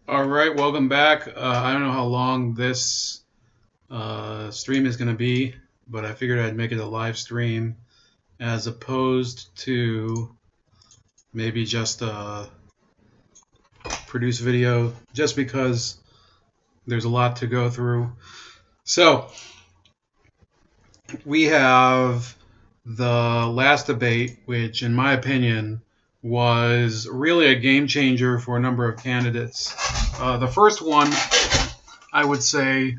All right, welcome back. I don't know how long this stream is going to be, but I figured I'd make it a live stream as opposed to maybe just a produce video, just because there's a lot to go through. So, we have the last debate, which, in my opinion, was really a game changer for a number of candidates. The first one, I would say,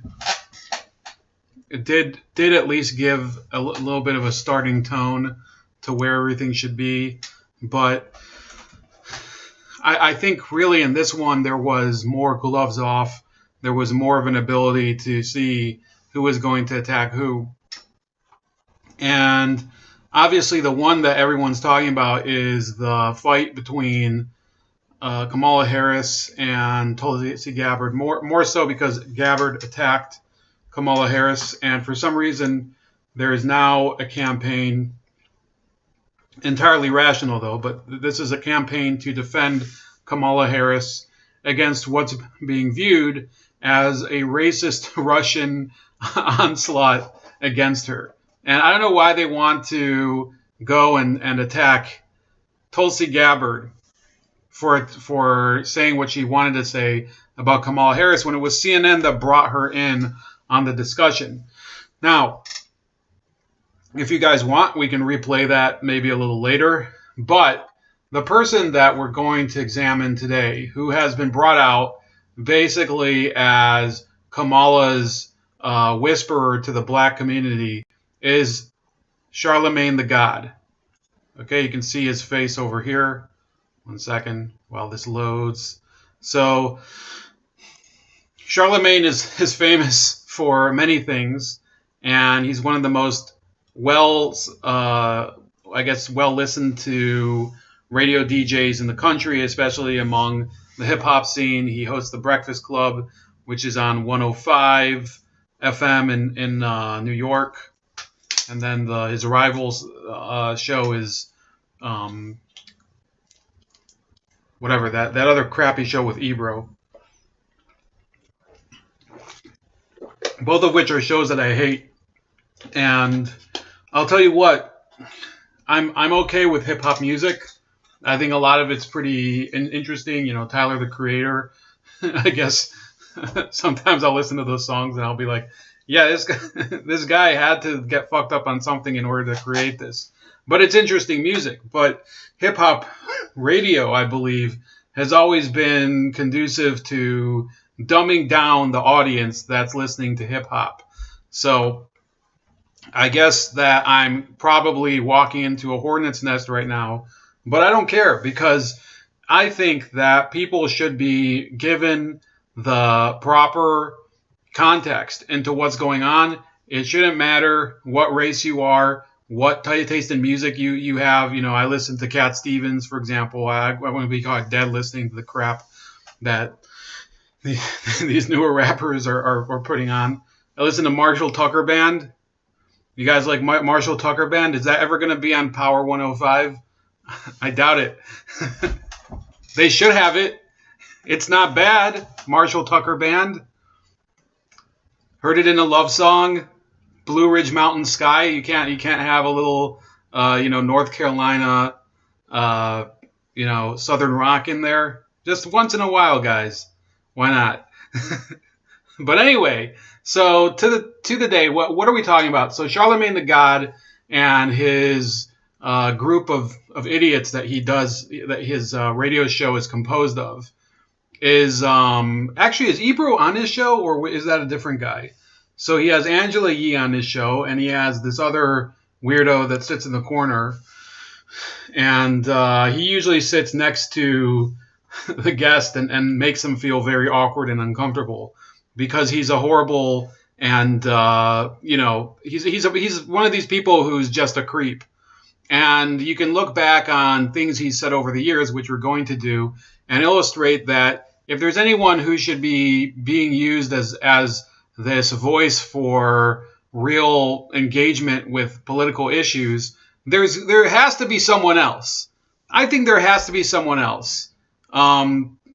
it did at least give a little bit of a starting tone to where everything should be. But I think really in this one there was more gloves off. There was more of an ability to see who was going to attack who. And obviously the one that everyone's talking about is the fight between Kamala Harris and Tulsi Gabbard. More so because Gabbard attacked Kamala Harris, and for some reason there is now a campaign, entirely rational though, but this is a campaign to defend Kamala Harris against what's being viewed as a racist Russian onslaught against her. And I don't know why they want to go and attack Tulsi Gabbard for saying what she wanted to say about Kamala Harris when it was CNN that brought her in on the discussion. Now, if you guys want, we can replay that maybe a little later. But the person that we're going to examine today, who has been brought out basically as Kamala's whisperer to the black community, is Charlatan the God. Okay, you can see his face over here. 1 second while this loads. So Charlatan is famous for many things, and he's one of the most well listened to radio DJs in the country, especially among the hip hop scene. He hosts the Breakfast Club, which is on 105 FM in New York, and then his rivals show is whatever that other crappy show with Ebro. Both of which are shows that I hate. And I'll tell you what, I'm okay with hip hop music. I think a lot of it's pretty interesting. You know, Tyler the Creator. I guess sometimes I'll listen to those songs and I'll be like, yeah, this guy had to get fucked up on something in order to create this. But it's interesting music. But hip hop radio, I believe, has always been conducive to dumbing down the audience that's listening to hip hop. So I guess that I'm probably walking into a hornet's nest right now, but I don't care, because I think that people should be given the proper context into what's going on. It shouldn't matter what race you are, what taste in music you have. You know, I listen to Cat Stevens, for example. I want to be caught dead listening to the crap that these newer rappers are putting on. I listen to Marshall Tucker Band. You guys like Marshall Tucker Band? Is that ever going to be on Power 105? I doubt it. They should have it. It's not bad. Marshall Tucker Band. Heard it in a love song. Blue Ridge Mountain Sky. You can't have a little North Carolina Southern rock in there. Just once in a while, guys. Why not? But anyway, so to the day, what are we talking about? So Charlatan the God and his group of idiots that he does, that his radio show is composed of, is actually, is Ebro on his show, or is that a different guy? So he has Angela Yee on his show, and he has this other weirdo that sits in the corner, and he usually sits next to the guest and makes him feel very awkward and uncomfortable, because he's a horrible and he's one of these people who's just a creep. And you can look back on things he's said over the years, which we're going to do, and illustrate that if there's anyone who should be being used as this voice for real engagement with political issues, there has to be someone else. I think there has to be someone else.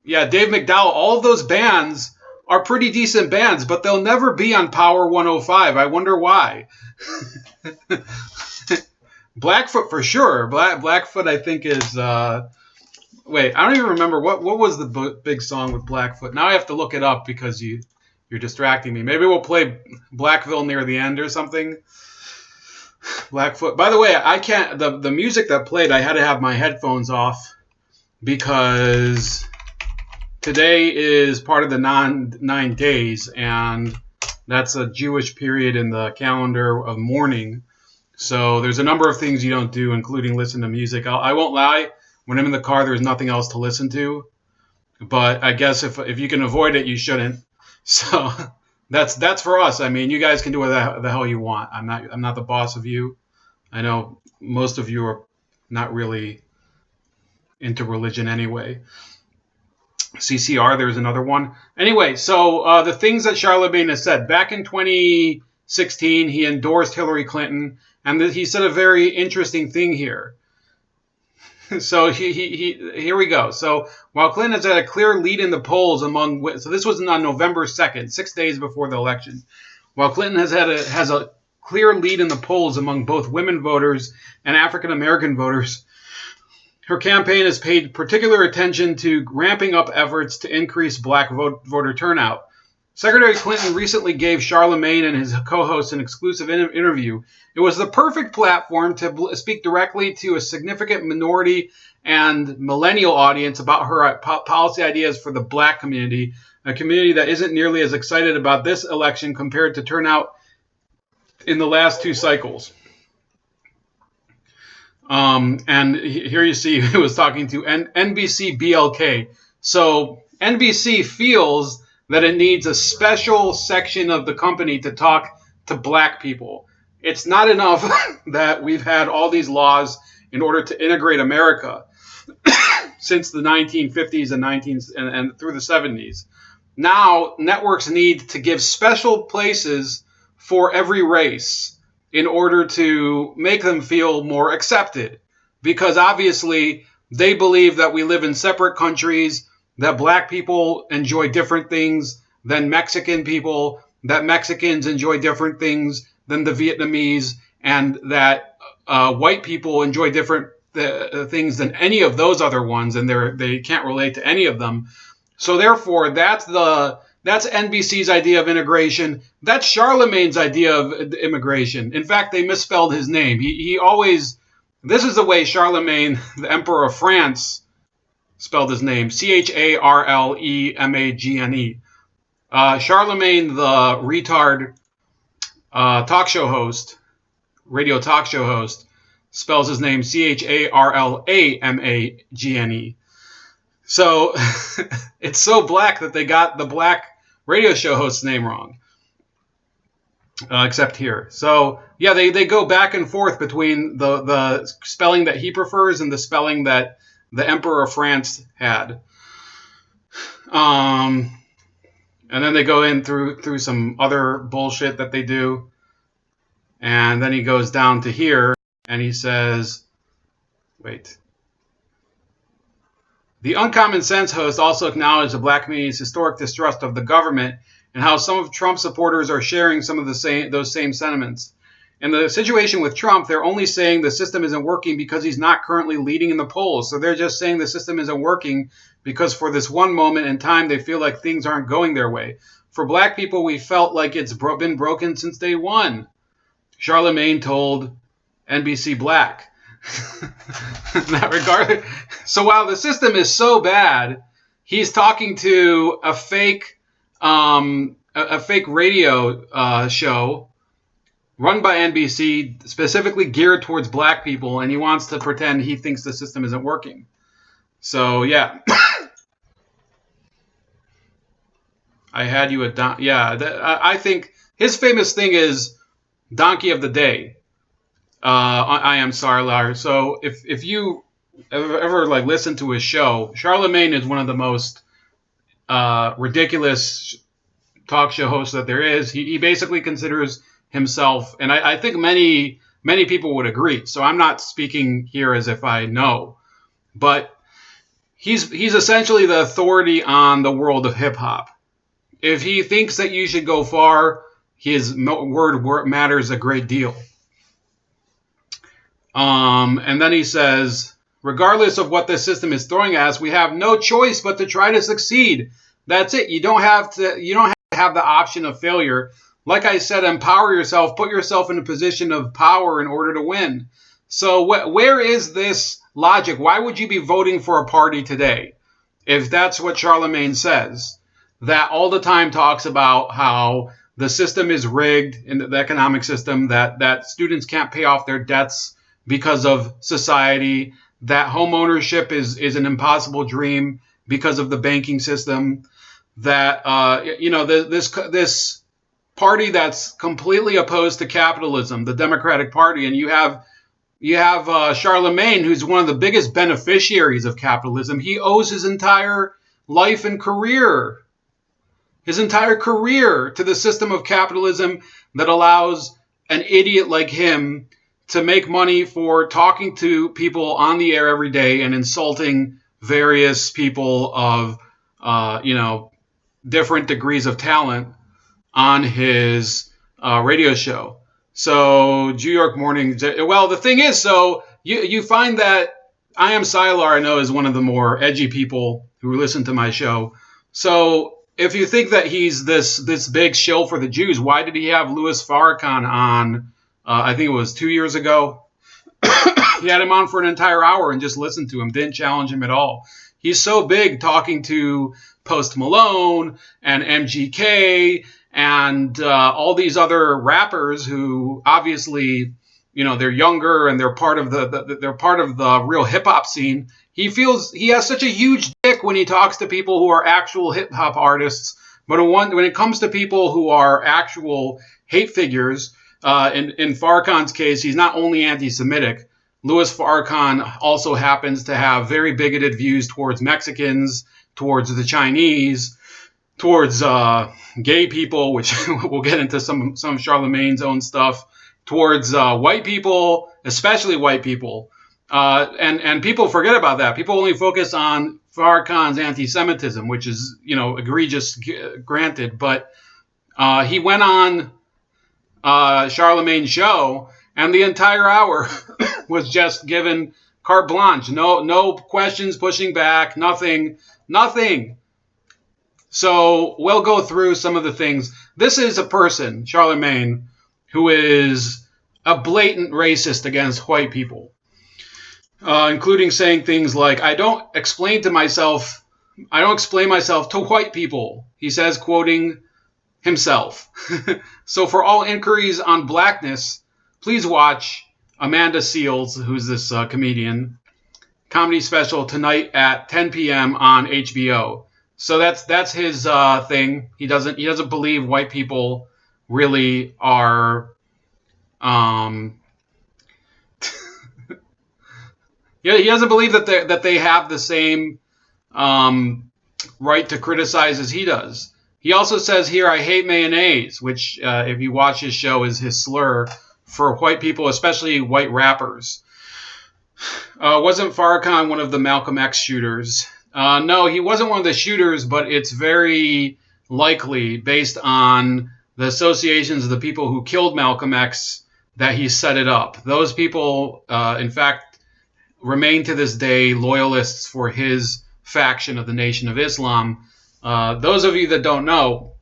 Yeah, Dave McDowell. All of those bands are pretty decent bands, but they'll never be on Power 105. I wonder why. Blackfoot for sure. Blackfoot, I think, is. Wait, I don't even remember what was the big song with Blackfoot. Now I have to look it up because you're distracting me. Maybe we'll play Blackville near the end or something. Blackfoot. By the way, I can't. The music that played, I had to have my headphones off because today is part of the 9 days, and that's a Jewish period in the calendar of mourning. So there's a number of things you don't do, including listen to music. I won't lie. When I'm in the car, there's nothing else to listen to. But I guess if you can avoid it, you shouldn't. So that's for us. I mean, you guys can do what the hell you want. I'm not the boss of you. I know most of you are not really into religion anyway. CCR, there's another one. Anyway, so the things that Charlemagne has said. Back in 2016, he endorsed Hillary Clinton, and he said a very interesting thing here. So here we go. So while Clinton has had a clear lead in the polls so this was on November 2nd, 6 days before the election. While Clinton has a clear lead in the polls among both women voters and African American voters, her campaign has paid particular attention to ramping up efforts to increase black voter turnout. Secretary Clinton recently gave Charlemagne and his co-host an exclusive interview. It was the perfect platform to speak directly to a significant minority and millennial audience about her policy ideas for the black community, a community that isn't nearly as excited about this election compared to turnout in the last 2 cycles. And here you see he was talking to NBC BLK. So NBC feels that it needs a special section of the company to talk to black people. It's not enough that we've had all these laws in order to integrate America since the 1950s and through the 70s. Now, networks need to give special places for every race in order to make them feel more accepted. Because obviously, they believe that we live in separate countries, that black people enjoy different things than Mexican people, that Mexicans enjoy different things than the Vietnamese, and that white people enjoy different things than any of those other ones, and they can't relate to any of them. So therefore, that's NBC's idea of integration. That's Charlemagne's idea of immigration. In fact, they misspelled his name. He always, this is the way Charlemagne, the Emperor of France, spelled his name, Charlemagne. Charlemagne, the retard talk show host, radio talk show host, spells his name Charlamagne. So it's so black that they got the black radio show host's name wrong, except here. So yeah, they go back and forth between the spelling that he prefers and the spelling that the Emperor of France had. And then they go in through some other bullshit that they do. And then he goes down to here and he says, wait. The Uncommon Sense host also acknowledged the black community's historic distrust of the government and how some of Trump's supporters are sharing some of those same sentiments. In the situation with Trump, they're only saying the system isn't working because he's not currently leading in the polls. So they're just saying the system isn't working because for this one moment in time, they feel like things aren't going their way. For black people, we felt like it's been broken since day one, Charlemagne told NBC Black. In that regard. So while the system is so bad, he's talking to a fake radio show run by NBC, specifically geared towards black people, and he wants to pretend he thinks the system isn't working. So yeah, I had you at I think his famous thing is Donkey of the Day. I am Sarlar. So if you ever like listen to his show, Charlemagne is one of the most ridiculous talk show hosts that there is. He basically considers himself, and I think many people would agree. So I'm not speaking here as if I know, but he's essentially the authority on the world of hip hop. If he thinks that you should go far, his word matters a great deal. And then he says, regardless of what the system is throwing at us, we have no choice but to try to succeed. That's it. You don't have to have the option of failure. Like I said, empower yourself, put yourself in a position of power in order to win. So where is this logic? Why would you be voting for a party today if that's what Charlemagne says, that all the time talks about how the system is rigged in the economic system, that students can't pay off their debts because of society, that home ownership is an impossible dream because of the banking system, that this party that's completely opposed to capitalism, the Democratic Party, and you have Charlemagne, who's one of the biggest beneficiaries of capitalism. He owes his entire life and career, to the system of capitalism that allows an idiot like him to make money for talking to people on the air every day and insulting various people of, different degrees of talent on his radio show. So, New York Morning. Well, the thing is, so you find that I Am Sylar, I know, is one of the more edgy people who listen to my show. So, if you think that he's this big shill for the Jews, why did he have Louis Farrakhan on? I think it was 2 years ago. He had him on for an entire hour and just listened to him, didn't challenge him at all. He's so big talking to Post Malone and MGK and all these other rappers who obviously, they're younger and they're part of the real hip hop scene. He feels he has such a huge dick when he talks to people who are actual hip hop artists, but when it comes to people who are actual hate figures, in Farrakhan's case, he's not only anti-Semitic. Louis Farrakhan also happens to have very bigoted views towards Mexicans, towards the Chinese, towards gay people, which we'll get into some of Charlemagne's own stuff, towards white people, especially white people. And people forget about that. People only focus on Farrakhan's anti-Semitism, which is, egregious, granted. But he went on Charlemagne's show, and the entire hour was just given carte blanche. No questions pushing back, nothing. So we'll go through some of the things. This is a person, Charlemagne, who is a blatant racist against white people, including saying things like, I don't explain myself to white people, he says, quoting himself. So for all inquiries on blackness, please watch Amanda Seales, who's this comedian, comedy special tonight at 10 p.m. on HBO. So that's his thing. He doesn't believe white people really are. He doesn't believe that they have the same right to criticize as he does. He also says here, I hate mayonnaise, which, if you watch his show, is his slur for white people, especially white rappers. Wasn't Farrakhan one of the Malcolm X shooters? No, he wasn't one of the shooters, but it's very likely, based on the associations of the people who killed Malcolm X, that he set it up. Those people, in fact, remain to this day loyalists for his faction of the Nation of Islam. Those of you that don't know,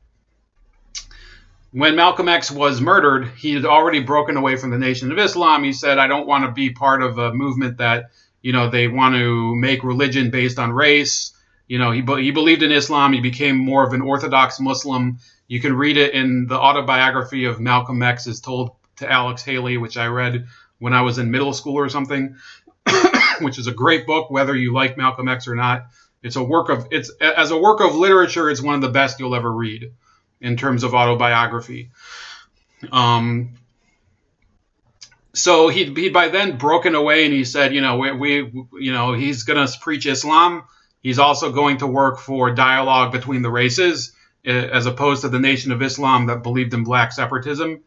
when Malcolm X was murdered, he had already broken away from the Nation of Islam. He said, I don't want to be part of a movement that, they want to make religion based on race. He believed in Islam. He became more of an Orthodox Muslim. You can read it in the autobiography of Malcolm X, as told to Alex Haley, which I read when I was in middle school or something, which is a great book, whether you like Malcolm X or not. As a work of literature, it's one of the best you'll ever read in terms of autobiography. So he'd by then broken away, and he said, he's going to preach Islam. He's also going to work for dialogue between the races, as opposed to the Nation of Islam that believed in black separatism.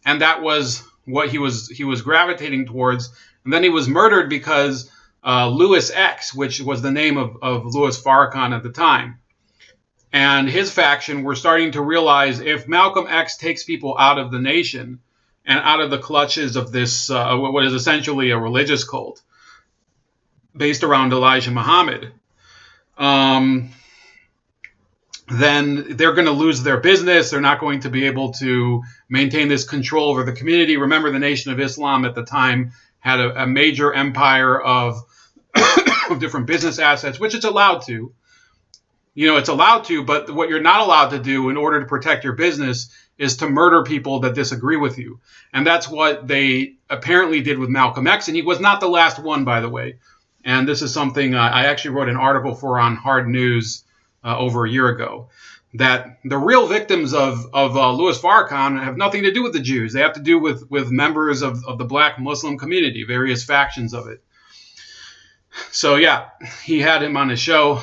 And that was what he was gravitating towards. And then he was murdered because Louis X, which was the name of Louis Farrakhan at the time. And his faction were starting to realize if Malcolm X takes people out of the nation and out of the clutches of this, what is essentially a religious cult based around Elijah Muhammad, then they're going to lose their business. They're not going to be able to maintain this control over the community. Remember, the Nation of Islam at the time had a major empire of different business assets, which it's allowed to. It's allowed to, but what you're not allowed to do in order to protect your business is to murder people that disagree with you. And that's what they apparently did with Malcolm X. And he was not the last one, by the way. And this is something I actually wrote an article for on Hard News over a year ago, that the real victims of Louis Farrakhan have nothing to do with the Jews. They have to do with members of the black Muslim community, various factions of it. So, yeah, he had him on his show.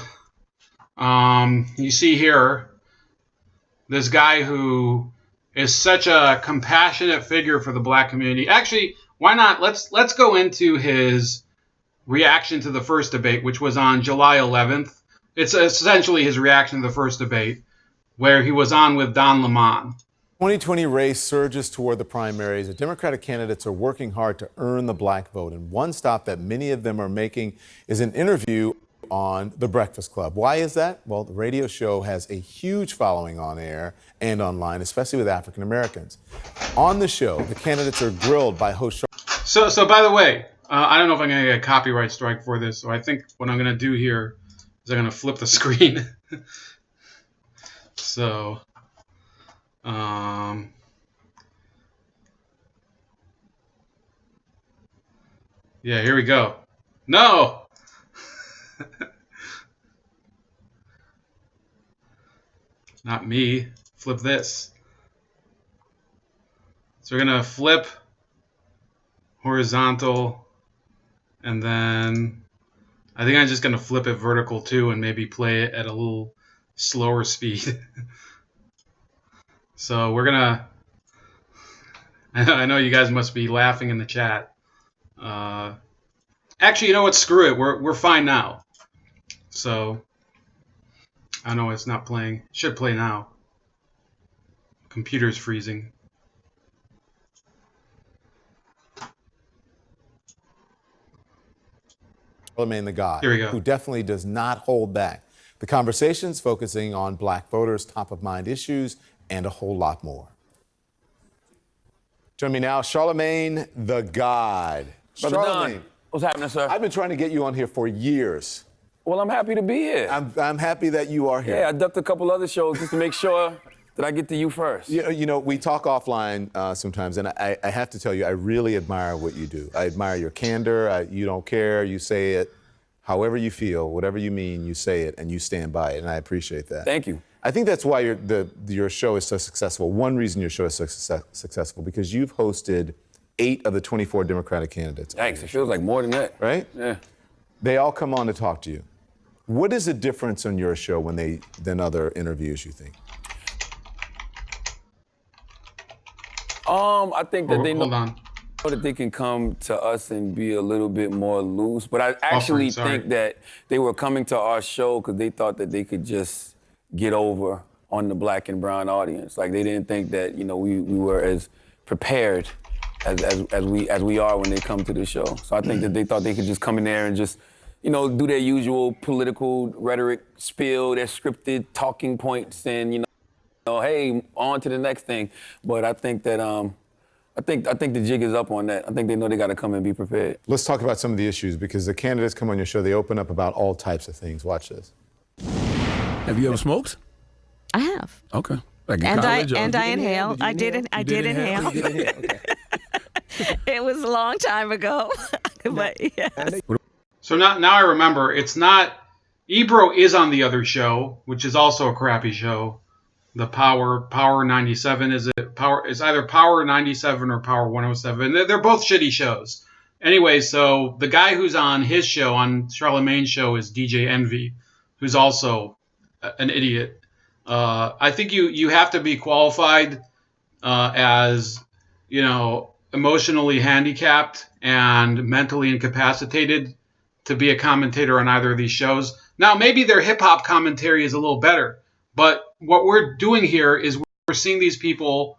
You see here this guy who is such a compassionate figure for the black community. Actually, why not? Let's go into his reaction to the first debate, which was on July 11th. It's essentially his reaction to the first debate, where he was on with Don Lemon. 2020 race surges toward the primaries. The Democratic candidates are working hard to earn the black vote. And one stop that many of them are making is an interview on The Breakfast Club. Why is that? Well, the radio show has a huge following on air and online, especially with African Americans. On the show, the candidates are grilled by host. So by the way, I don't know if I'm going to get a copyright strike for this. So I think what I'm going to do here is I'm going to flip the screen. So, yeah, here we go. No. Not me. Flip this. So we're going to flip horizontal, and then I think I'm just going to flip it vertical too and maybe play it at a little slower speed. So we're going to, I know you guys must be laughing in the chat. Actually, you know what? Screw it. We're fine now. So I know it's not playing. It should play now. Computer's freezing. Charlatan the God, Here we go. who definitely does not hold back. The conversation's focusing on black voters, top of mind issues, and a whole lot more. Join me now, Charlatan the God. Brother Don, what's happening, sir? I've been trying to get you on here for years. Well, I'm happy to be here. I'm happy that you are here. Yeah, I ducked a couple other shows just to make sure that I get to you first. You know, we talk offline sometimes, and I have to tell you, I really admire what you do. I admire your candor. You don't care. You say it however you feel, whatever you mean, you say it, and you stand by it, and I appreciate that. Thank you. I think that's why your show is so successful. One reason your show is so successful, because you've hosted 8 of the 24 Democratic candidates. Thanks. It feels like more than that. Right? Yeah. They all come on to talk to you. What is the difference on your show than other interviews, you think? I think that they know Hold on. that they can come to us and be a little bit more loose. But I actually think that they were coming to our show because they thought that they could just get over on the black and brown audience. Like, they didn't think that, you know, we were as prepared as we are when they come to the show. So I think that they thought they could just come in there and just, you know, do their usual political rhetoric spill, their scripted talking points, and, you know, hey, on to the next thing. But I think that I think the jig is up on that. I think they know they got to come and be prepared. Let's talk about some of the issues, because the candidates come on your show, they open up about all types of things. Watch this. Have you ever smoked? I have. Okay. Like And I inhale. inhale. I did inhale. Okay. It was a long time ago. But yes. So now I remember, it's not, Ebro is on the other show, which is also a crappy show. The Power 97, is it? It's either Power 97 or Power 107. They're both shitty shows. Anyway, so the guy who's on his show, on Charlamagne's show, is DJ Envy, who's also an idiot. I think you have to be qualified as, you know, emotionally handicapped and mentally incapacitated to be a commentator on either of these shows. Now, maybe their hip-hop commentary is a little better, but what we're doing here is we're seeing these people,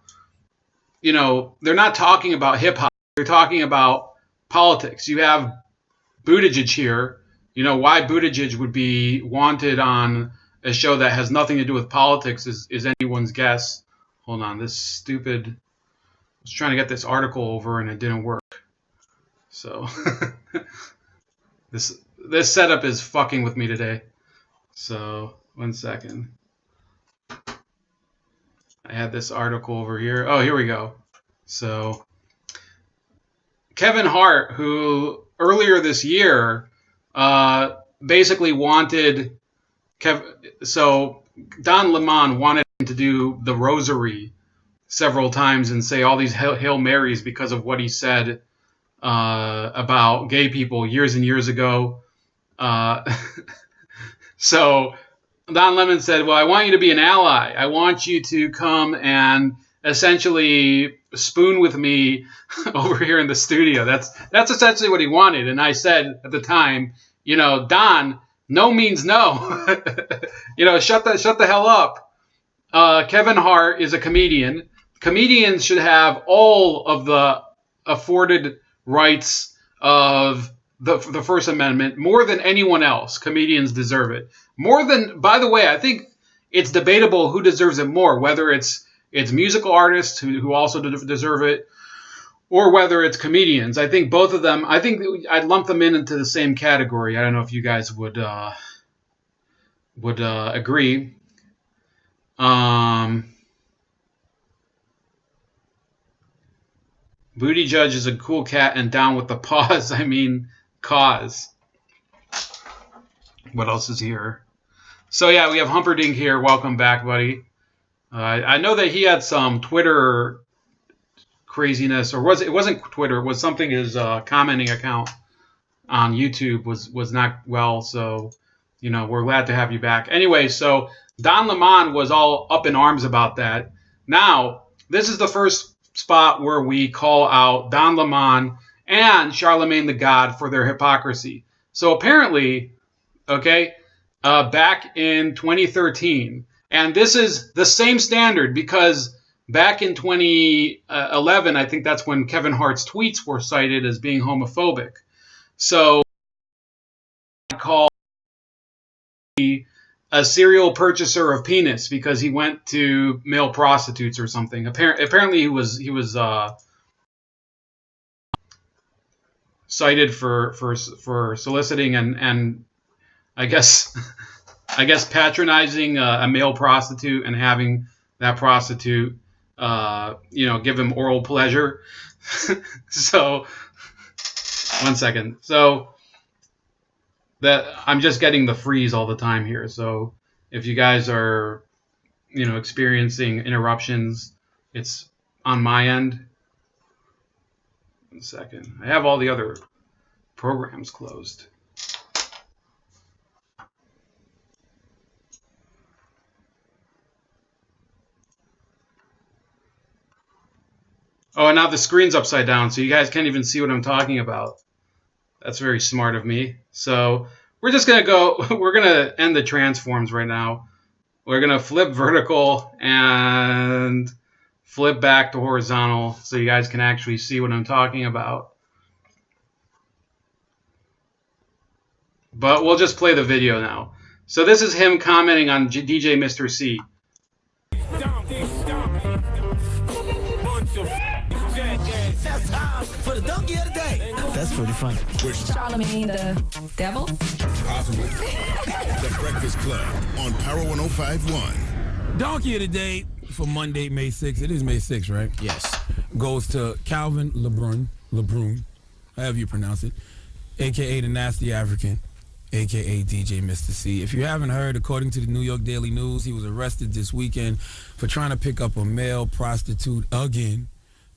you know, they're not talking about hip-hop. They're talking about politics. You have Buttigieg here. You know, why Buttigieg would be wanted on a show that has nothing to do with politics is anyone's guess. Hold on, this stupid... I was trying to get this article over and it didn't work. So this setup is fucking with me today. So 1 second. I had this article over here. Oh, here we go. So Kevin Hart, who earlier this year basically wanted so Don Lemon wanted him to do the rosary several times and say all these Hail Marys because of what he said about gay people years and years ago. So Don Lemon said, well, I want you to be an ally. I want you to come and essentially spoon with me over here in the studio. That's essentially what he wanted. And I said at the time, you know, Don, no means no. You know, shut the hell up. Kevin Hart is a comedian. Comedians should have all of the afforded rights of the First Amendment more than anyone else. Comedians deserve it. More than, by the way, I think it's debatable who deserves it more, whether it's musical artists who also deserve it, or whether it's comedians. I think both of them, I think I'd lump them into the same category. I don't know if you guys would agree. Buttigieg is a cool cat and down with the paws. I mean, cause. What else is here? So yeah, we have Humperdinck here. Welcome back, buddy. I know that he had some Twitter craziness, or it wasn't Twitter. It was something his commenting account on YouTube was not well. So, you know, we're glad to have you back. Anyway, so Don Lemon was all up in arms about that. Now, this is the first spot where we call out Don Lemon and Charlemagne the God for their hypocrisy. So apparently, okay, back in 2013, and this is the same standard because back in 2011, I think that's when Kevin Hart's tweets were cited as being homophobic. So I call a serial purchaser of penis because he went to male prostitutes or something. Apparently he was cited for soliciting and I guess patronizing a male prostitute and having that prostitute give him oral pleasure. So 1 second. So that I'm just getting the freeze all the time here. So if you guys are, experiencing interruptions, it's on my end. 1 second. I have all the other programs closed. Oh, and now the screen's upside down, so you guys can't even see what I'm talking about. That's very smart of me. So we're just going to we're going to end the transforms right now. We're going to flip vertical and flip back to horizontal so you guys can actually see what I'm talking about. But we'll just play the video now. So this is him commenting on DJ Mr. C. For the donkey of the day. That's pretty funny. Charlemagne the devil? Possible. The Breakfast Club on Power 105.1. Donkey of the day for Monday, May 6th. It is May 6th, right? Yes. Goes to Calvin LeBrun, however you pronounce it, a.k.a. the Nasty African, a.k.a. DJ Mr. C. If you haven't heard, according to the New York Daily News, he was arrested this weekend for trying to pick up a male prostitute again.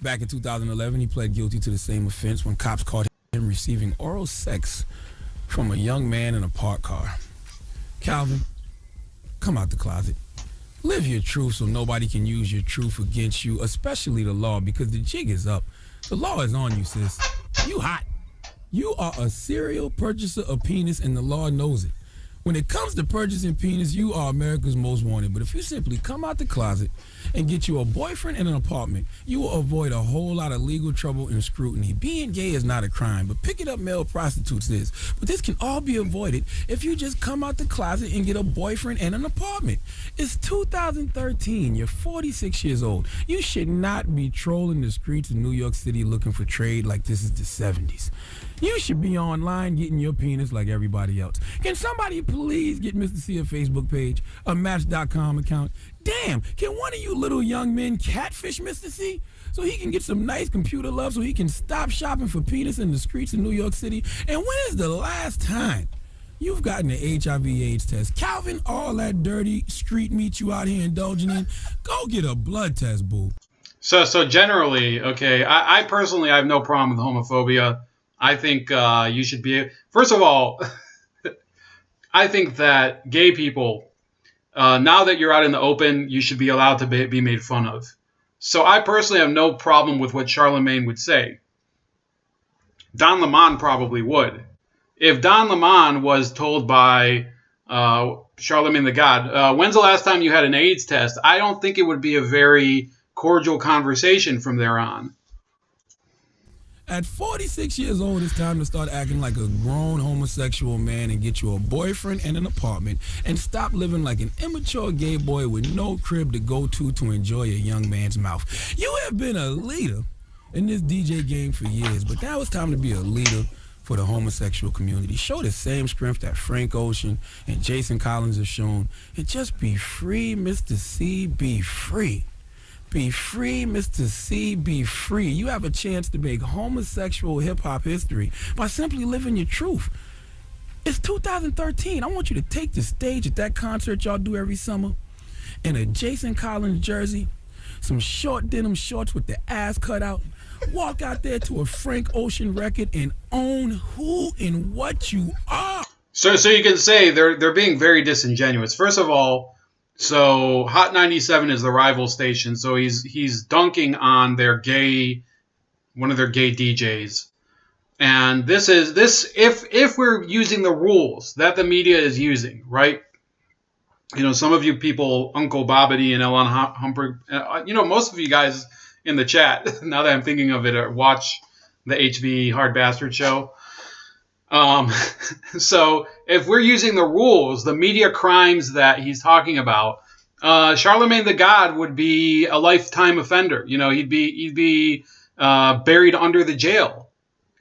Back in 2011, he pled guilty to the same offense when cops caught him receiving oral sex from a young man in a parked car. Calvin, come out the closet. Live your truth so nobody can use your truth against you, especially the law, because the jig is up. The law is on you, sis. You hot. You are a serial purchaser of penis, and the law knows it. When it comes to purchasing penis, you are America's most wanted. But if you simply come out the closet and get you a boyfriend and an apartment, you will avoid a whole lot of legal trouble and scrutiny. Being gay is not a crime, but picking up male prostitutes is. But this can all be avoided if you just come out the closet and get a boyfriend and an apartment. It's 2013. You're 46 years old. You should not be trolling the streets of New York City looking for trade like this is the 70s. You should be online getting your penis like everybody else. Can somebody please get Mr. C a Facebook page, a Match.com account? Damn, can one of you little young men catfish Mr. C so he can get some nice computer love so he can stop shopping for penis in the streets of New York City? And when is the last time you've gotten an HIV/AIDS test? Calvin, all that dirty street meat you out here indulging in, go get a blood test, boo. So generally, okay, I personally have no problem with homophobia. I think you should be... First of all, I think that gay people, now that you're out in the open, you should be allowed to be made fun of. So I personally have no problem with what Charlamagne would say. Don Lemon probably would. If Don Lemon was told by Charlamagne the God, when's the last time you had an AIDS test? I don't think it would be a very cordial conversation from there on. At 46 years old, it's time to start acting like a grown homosexual man and get you a boyfriend and an apartment and stop living like an immature gay boy with no crib to go to enjoy a young man's mouth. You have been a leader in this DJ game for years, but now it's time to be a leader for the homosexual community. Show the same strength that Frank Ocean and Jason Collins have shown, and just be free, Mr. C, be free. Be free, Mr. C, be free. You have a chance to make homosexual hip-hop history by simply living your truth. It's 2013. I want you to take the stage at that concert y'all do every summer in a Jason Collins jersey, some short denim shorts with the ass cut out, walk out there to a Frank Ocean record and own who and what you are. So you can say they're being very disingenuous. First of all, so Hot 97 is the rival station, so he's dunking on one of their gay DJs. And this if we're using the rules that the media is using, right? You know, some of you people, Uncle Bobbity and Ellen Humphrey, most of you guys in the chat, now that I'm thinking of it, watch the HB Hard Bastard show. So if we're using the rules, the media crimes that he's talking about, Charlamagne the God would be a lifetime offender. You know, he'd be buried under the jail,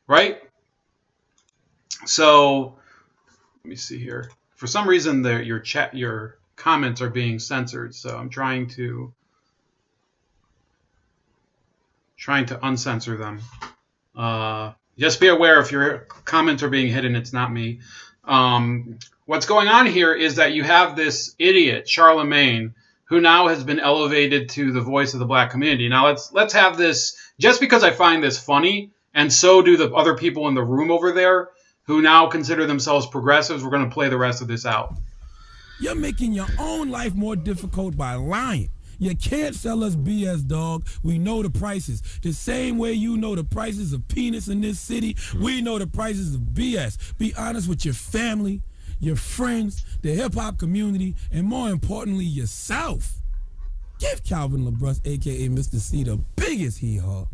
right? So let me see here. For some reason, your comments are being censored. So I'm trying to uncensor them. Just be aware if your comments are being hidden, it's not me. What's going on here is that you have this idiot, Charlamagne, who now has been elevated to the voice of the black community. Now let's have this, just because I find this funny, and so do the other people in the room over there, who now consider themselves progressives, we're going to play the rest of this out. You're making your own life more difficult by lying. You can't sell us BS, dog. We know the prices. The same way you know the prices of penis in this city, we know the prices of BS. Be honest with your family, your friends, the hip-hop community, and more importantly, yourself. Give Calvin LeBrus, a.k.a. Mr. C, the biggest hee-haw.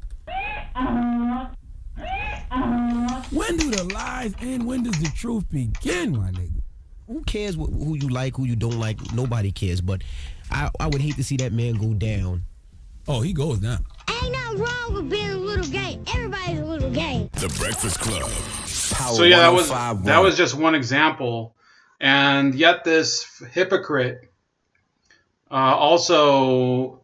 When do the lies end? When does the truth begin, my nigga? Who cares who you like, who you don't like? Nobody cares, but I would hate to see that man go down. Oh, he goes down. Ain't nothing wrong with being a little gay. Everybody's a little gay. The Breakfast Club. So yeah, that was just one example, and yet this hypocrite also,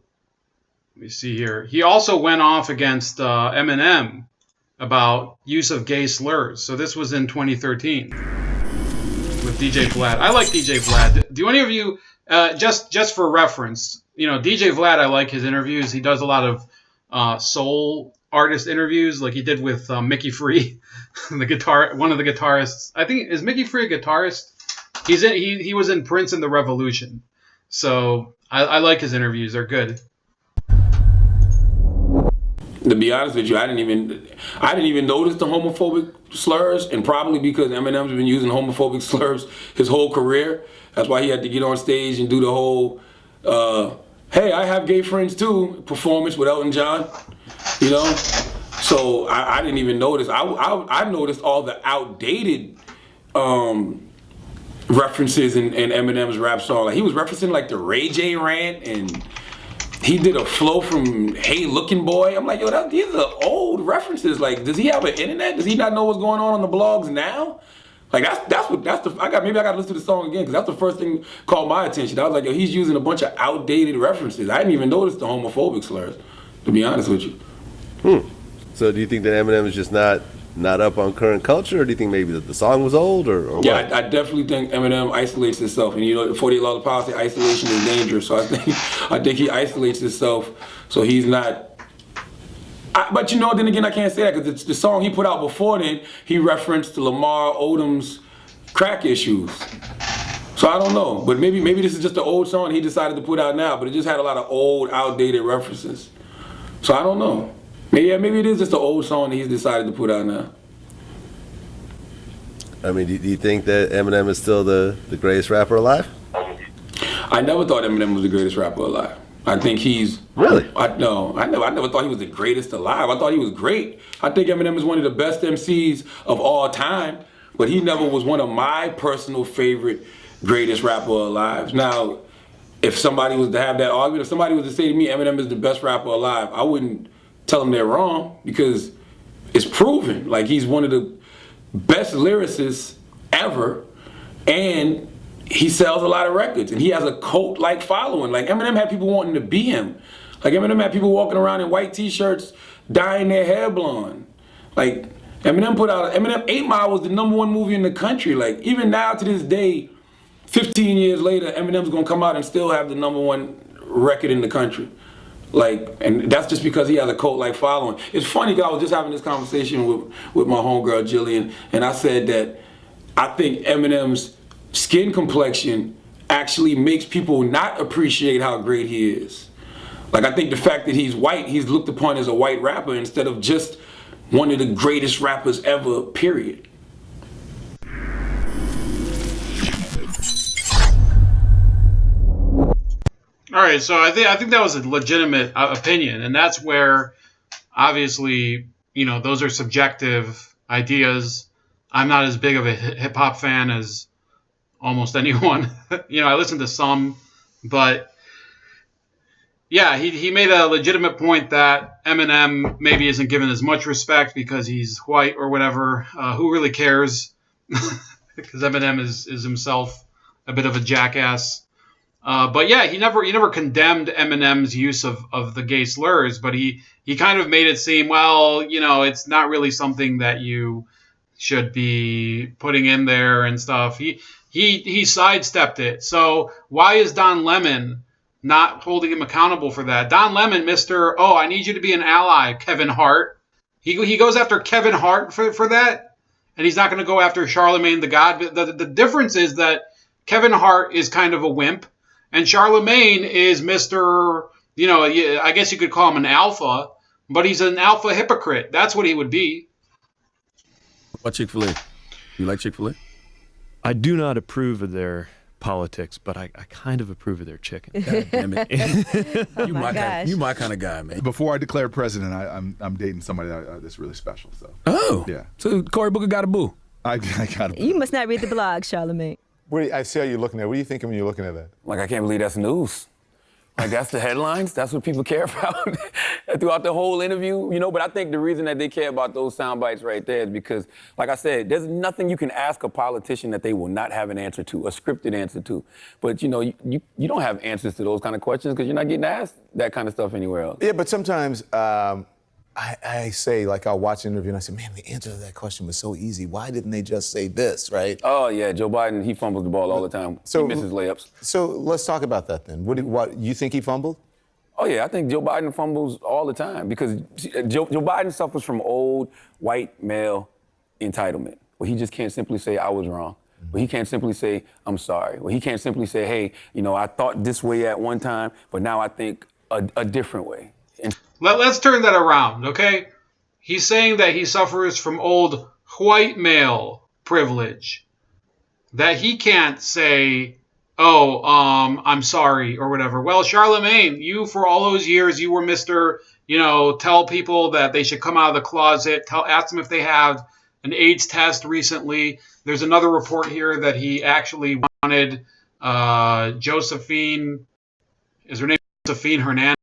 let me see here. He also went off against Eminem about use of gay slurs. So this was in 2013 with DJ Vlad. I like DJ Vlad. Do any of you? Just for reference, DJ Vlad, I like his interviews. He does a lot of soul artist interviews, like he did with Mickey Free, one of the guitarists. I think, is Mickey Free a guitarist? He was in Prince and the Revolution. So I like his interviews. They're good. To be honest with you, I didn't even notice the homophobic slurs, and probably because Eminem's been using homophobic slurs his whole career. That's why he had to get on stage and do the whole, hey, I have gay friends too, performance with Elton John, you know? So I didn't even notice. I noticed all the outdated references in Eminem's rap song. Like, he was referencing like the Ray J rant, and he did a flow from Hey Looking Boy. I'm like, yo, these are old references. Like, does he have an internet? Does he not know what's going on the blogs now? Like, maybe I got to listen to the song again, because that's the first thing caught my attention. I was like, yo, he's using a bunch of outdated references. I didn't even notice the homophobic slurs, to be honest with you. So do you think that Eminem is just not up on current culture, or do you think maybe that the song was old, or yeah, what? I definitely think Eminem isolates himself, and you know, 48 Laws of Policy, isolation is dangerous. So I think he isolates himself, so he's not. But you know, then again, I can't say that, because the song he put out before then, he referenced Lamar Odom's crack issues. So I don't know, but maybe this is just an old song he decided to put out now, but it just had a lot of old, outdated references. So I don't know. Maybe it is just an old song that he's decided to put out now. I mean, do you think that Eminem is still the greatest rapper alive? I never thought Eminem was the greatest rapper alive. I think he's... Really? I never thought he was the greatest alive. I thought he was great. I think Eminem is one of the best MCs of all time, but he never was one of my personal favorite greatest rapper alive. Now, if somebody was to have that argument, if somebody was to say to me, Eminem is the best rapper alive, I wouldn't tell them they're wrong, because it's proven. Like, he's one of the best lyricists ever, and he sells a lot of records, and he has a cult-like following. Like, Eminem had people wanting to be him. Like, Eminem had people walking around in white t-shirts, dyeing their hair blonde. Like, Eminem 8 Mile was the #1 movie in the country. Like, even now to this day, 15 years later, Eminem's gonna come out and still have the #1 record in the country. Like, and that's just because he has a cult-like following. It's funny, because I was just having this conversation with my homegirl Jillian, and I said that I think Eminem's skin complexion actually makes people not appreciate how great he is. Like, I think the fact that he's white, he's looked upon as a white rapper instead of just one of the greatest rappers ever, period. All right, so I think that was a legitimate opinion, and that's where, obviously, you know, those are subjective ideas. I'm not as big of a hip hop fan as almost anyone. You know, I listen to some, but yeah, he made a legitimate point that Eminem maybe isn't given as much respect because he's white or whatever. Who really cares? Because Eminem is himself a bit of a jackass. But yeah, he never condemned Eminem's use of the gay slurs, but he kind of made it seem, well, you know, it's not really something that you should be putting in there and stuff. He sidestepped it. So why is Don Lemon not holding him accountable for that? Don Lemon, I need you to be an ally, Kevin Hart. He goes after Kevin Hart for that, and he's not going to go after Charlemagne the God. The difference is that Kevin Hart is kind of a wimp, and Charlemagne is Mr., you know, I guess you could call him an alpha, but he's an alpha hypocrite. That's what he would be. What Chick-fil-A? You like Chick-fil-A? I do not approve of their politics, but I kind of approve of their chicken. God damn it. You my kind of guy, man. Before I declare president, I'm dating somebody that's really special. So. Oh. Yeah. So Cory Booker got a boo. I got a boo. You must not read the blog, Charlemagne. I see how you're looking at it. What are you thinking when you're looking at that? Like, I can't believe that's news. Like, that's the headlines. That's what people care about throughout the whole interview, you know. But I think the reason that they care about those sound bites right there is because, like I said, there's nothing you can ask a politician that they will not have an answer to, a scripted answer to. But, you know, you don't have answers to those kind of questions because you're not getting asked that kind of stuff anywhere else. Yeah, but sometimes I say, like, I'll watch an interview and I say, man, the answer to that question was so easy. Why didn't they just say this, right? Oh, yeah, Joe Biden, he fumbles the ball all the time. He misses layups. So let's talk about that then. What you think he fumbled? Oh, yeah, I think Joe Biden fumbles all the time because Joe Biden suffers from old white male entitlement, where he just can't simply say, I was wrong. Where he can't simply say, I'm sorry. Where he can't simply say, hey, you know, I thought this way at one time, but now I think a different way. And Let's turn that around, okay? He's saying that he suffers from old white male privilege. That he can't say, oh, I'm sorry or whatever. Well, Charlemagne, you for all those years, you were Mr., tell people that they should come out of the closet. Ask them if they have an AIDS test recently. There's another report here that he actually wanted Josephine, is her name Josephine Hernandez,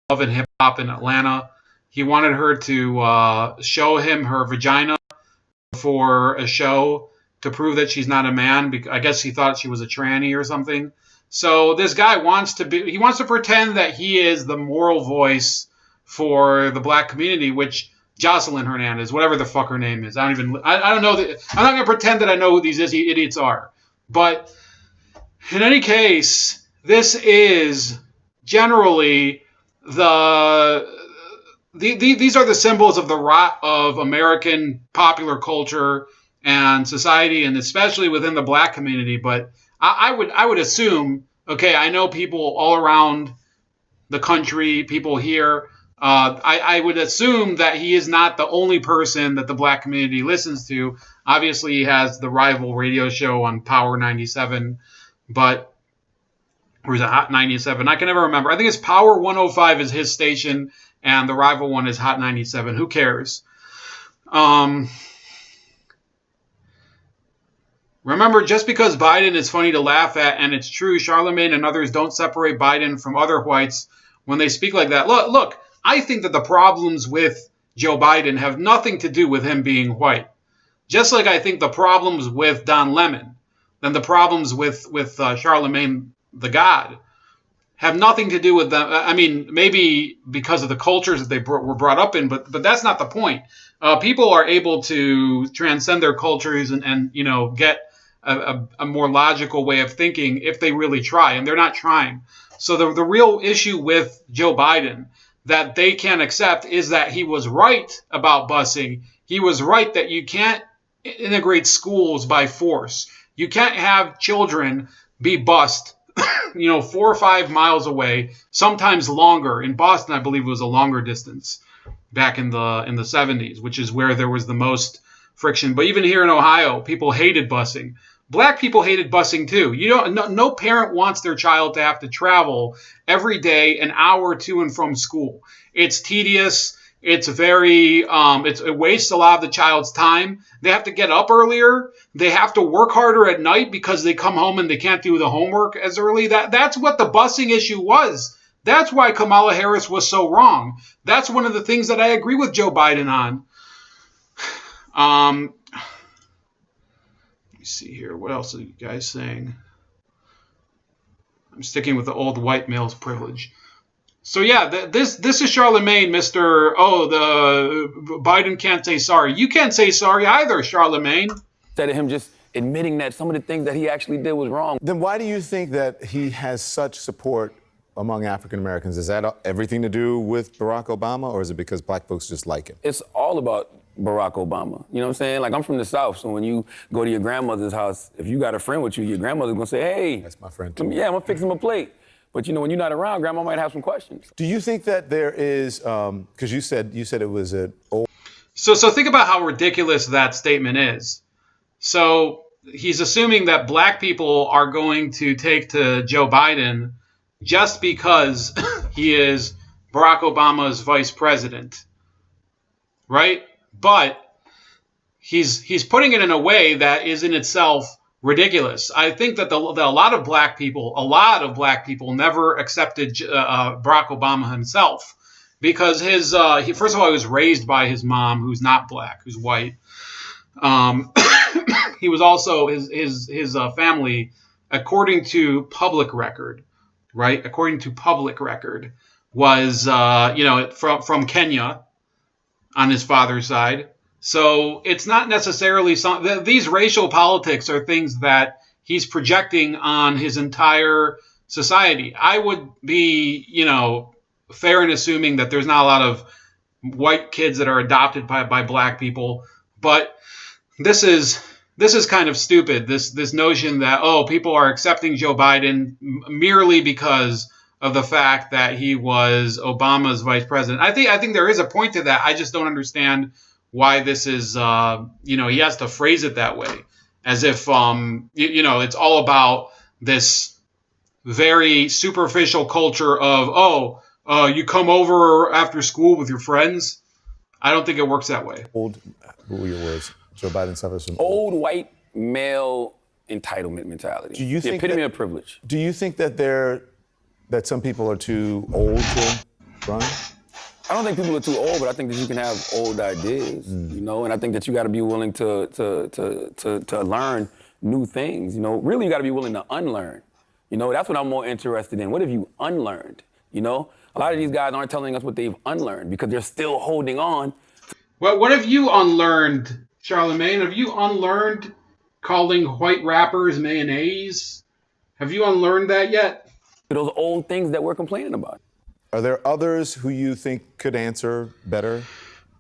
Love and Hip Hop in Atlanta. He wanted her to show him her vagina for a show to prove that she's not a man. I guess he thought she was a tranny or something. So this guy wants to pretend that he is the moral voice for the black community, which Jocelyn Hernandez, whatever the fuck her name is. I don't know. I'm not going to pretend that I know who these idiots are. But in any case, this is generally these are the symbols of the rot of American popular culture and society, and especially within the black community. But I would assume, okay, I know people all around the country, people here. I would assume that he is not the only person that the black community listens to. Obviously, he has the rival radio show on Power 97, or is it Hot 97? I can never remember. I think it's Power 105 is his station, and the rival one is Hot 97. Who cares? Remember, just because Biden is funny to laugh at, and it's true, Charlemagne and others don't separate Biden from other whites when they speak like that. Look, I think that the problems with Joe Biden have nothing to do with him being white. Just like I think the problems with Don Lemon and the problems with Charlemagne the God have nothing to do with them. I mean, maybe because of the cultures that they were brought up in, but that's not the point. People are able to transcend their cultures and get a more logical way of thinking if they really try, and they're not trying. So the real issue with Joe Biden that they can't accept is that he was right about busing. He was right that you can't integrate schools by force. You can't have children be bused 4 or 5 miles away, sometimes longer. In Boston, I believe it was a longer distance back in the 70s, which is where there was the most friction. But even here in Ohio, people hated busing. Black people hated busing too. No parent wants their child to have to travel every day an hour to and from school. It's tedious. It's it wastes a lot of the child's time. They have to get up earlier. They have to work harder at night because they come home and they can't do the homework as early. That's what the busing issue was. That's why Kamala Harris was so wrong. That's one of the things that I agree with Joe Biden on. Let me see here. What else are you guys saying? I'm sticking with the old white male's privilege. So yeah, this is Charlemagne, Mr. The Biden can't say sorry. You can't say sorry either, Charlemagne. Instead of him just admitting that some of the things that he actually did was wrong. Then why do you think that he has such support among African Americans? Is that everything to do with Barack Obama, or is it because black folks just like him? It's all about Barack Obama. You know what I'm saying? Like, I'm from the South, so when you go to your grandmother's house, if you got a friend with you, your grandmother's gonna say, hey. That's my friend too. Yeah, I'm gonna fix him a plate. But when you're not around, grandma might have some questions. Do you think that there is, because you said it was an old... So think about how ridiculous that statement is. So he's assuming that black people are going to take to Joe Biden just because he is Barack Obama's vice president, right? But he's putting it in a way that is in itself ridiculous. I think that a lot of black people never accepted Barack Obama himself because first of all, he was raised by his mom, who's not black, who's white. He was also his family, according to public record, right? According to public record, was from Kenya on his father's side. So it's not necessarily these racial politics are things that he's projecting on his entire society. I would be, fair in assuming that there's not a lot of white kids that are adopted by black people, but this is kind of stupid. This notion that people are accepting Joe Biden merely because of the fact that he was Obama's vice president. I think there is a point to that. I just don't understand why this is, he has to phrase it that way, as if, it's all about this very superficial culture of, you come over after school with your friends. I don't think it works that way. What were your words? Joe Biden suffers from old white male entitlement mentality. Do you the think epitome of privilege. Do you think that some people are too old to run? I don't think people are too old, but I think that you can have old ideas, and I think that you got to be willing to learn new things. Really, you got to be willing to unlearn. That's what I'm more interested in. What have you unlearned? A lot of these guys aren't telling us what they've unlearned because they're still holding on. What have you unlearned, Charlamagne? Have you unlearned calling white rappers mayonnaise? Have you unlearned that yet? Those old things that we're complaining about. Are there others who you think could answer better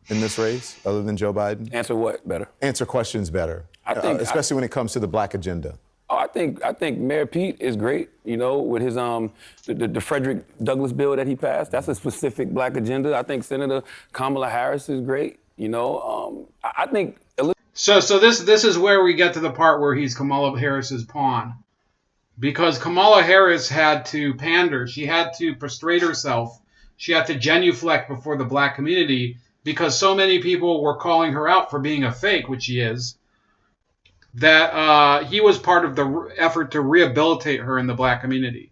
in this race, other than Joe Biden? Answer what better? Answer questions better, especially when it comes to the black agenda. I think Mayor Pete is great, with his the Frederick Douglass bill that he passed. That's a specific black agenda. I think Senator Kamala Harris is great. I think. So this is where we get to the part where he's Kamala Harris's pawn, because Kamala Harris had to pander. She had to prostrate herself. She had to genuflect before the black community because so many people were calling her out for being a fake, which she is. That he was part of the effort to rehabilitate her in the black community.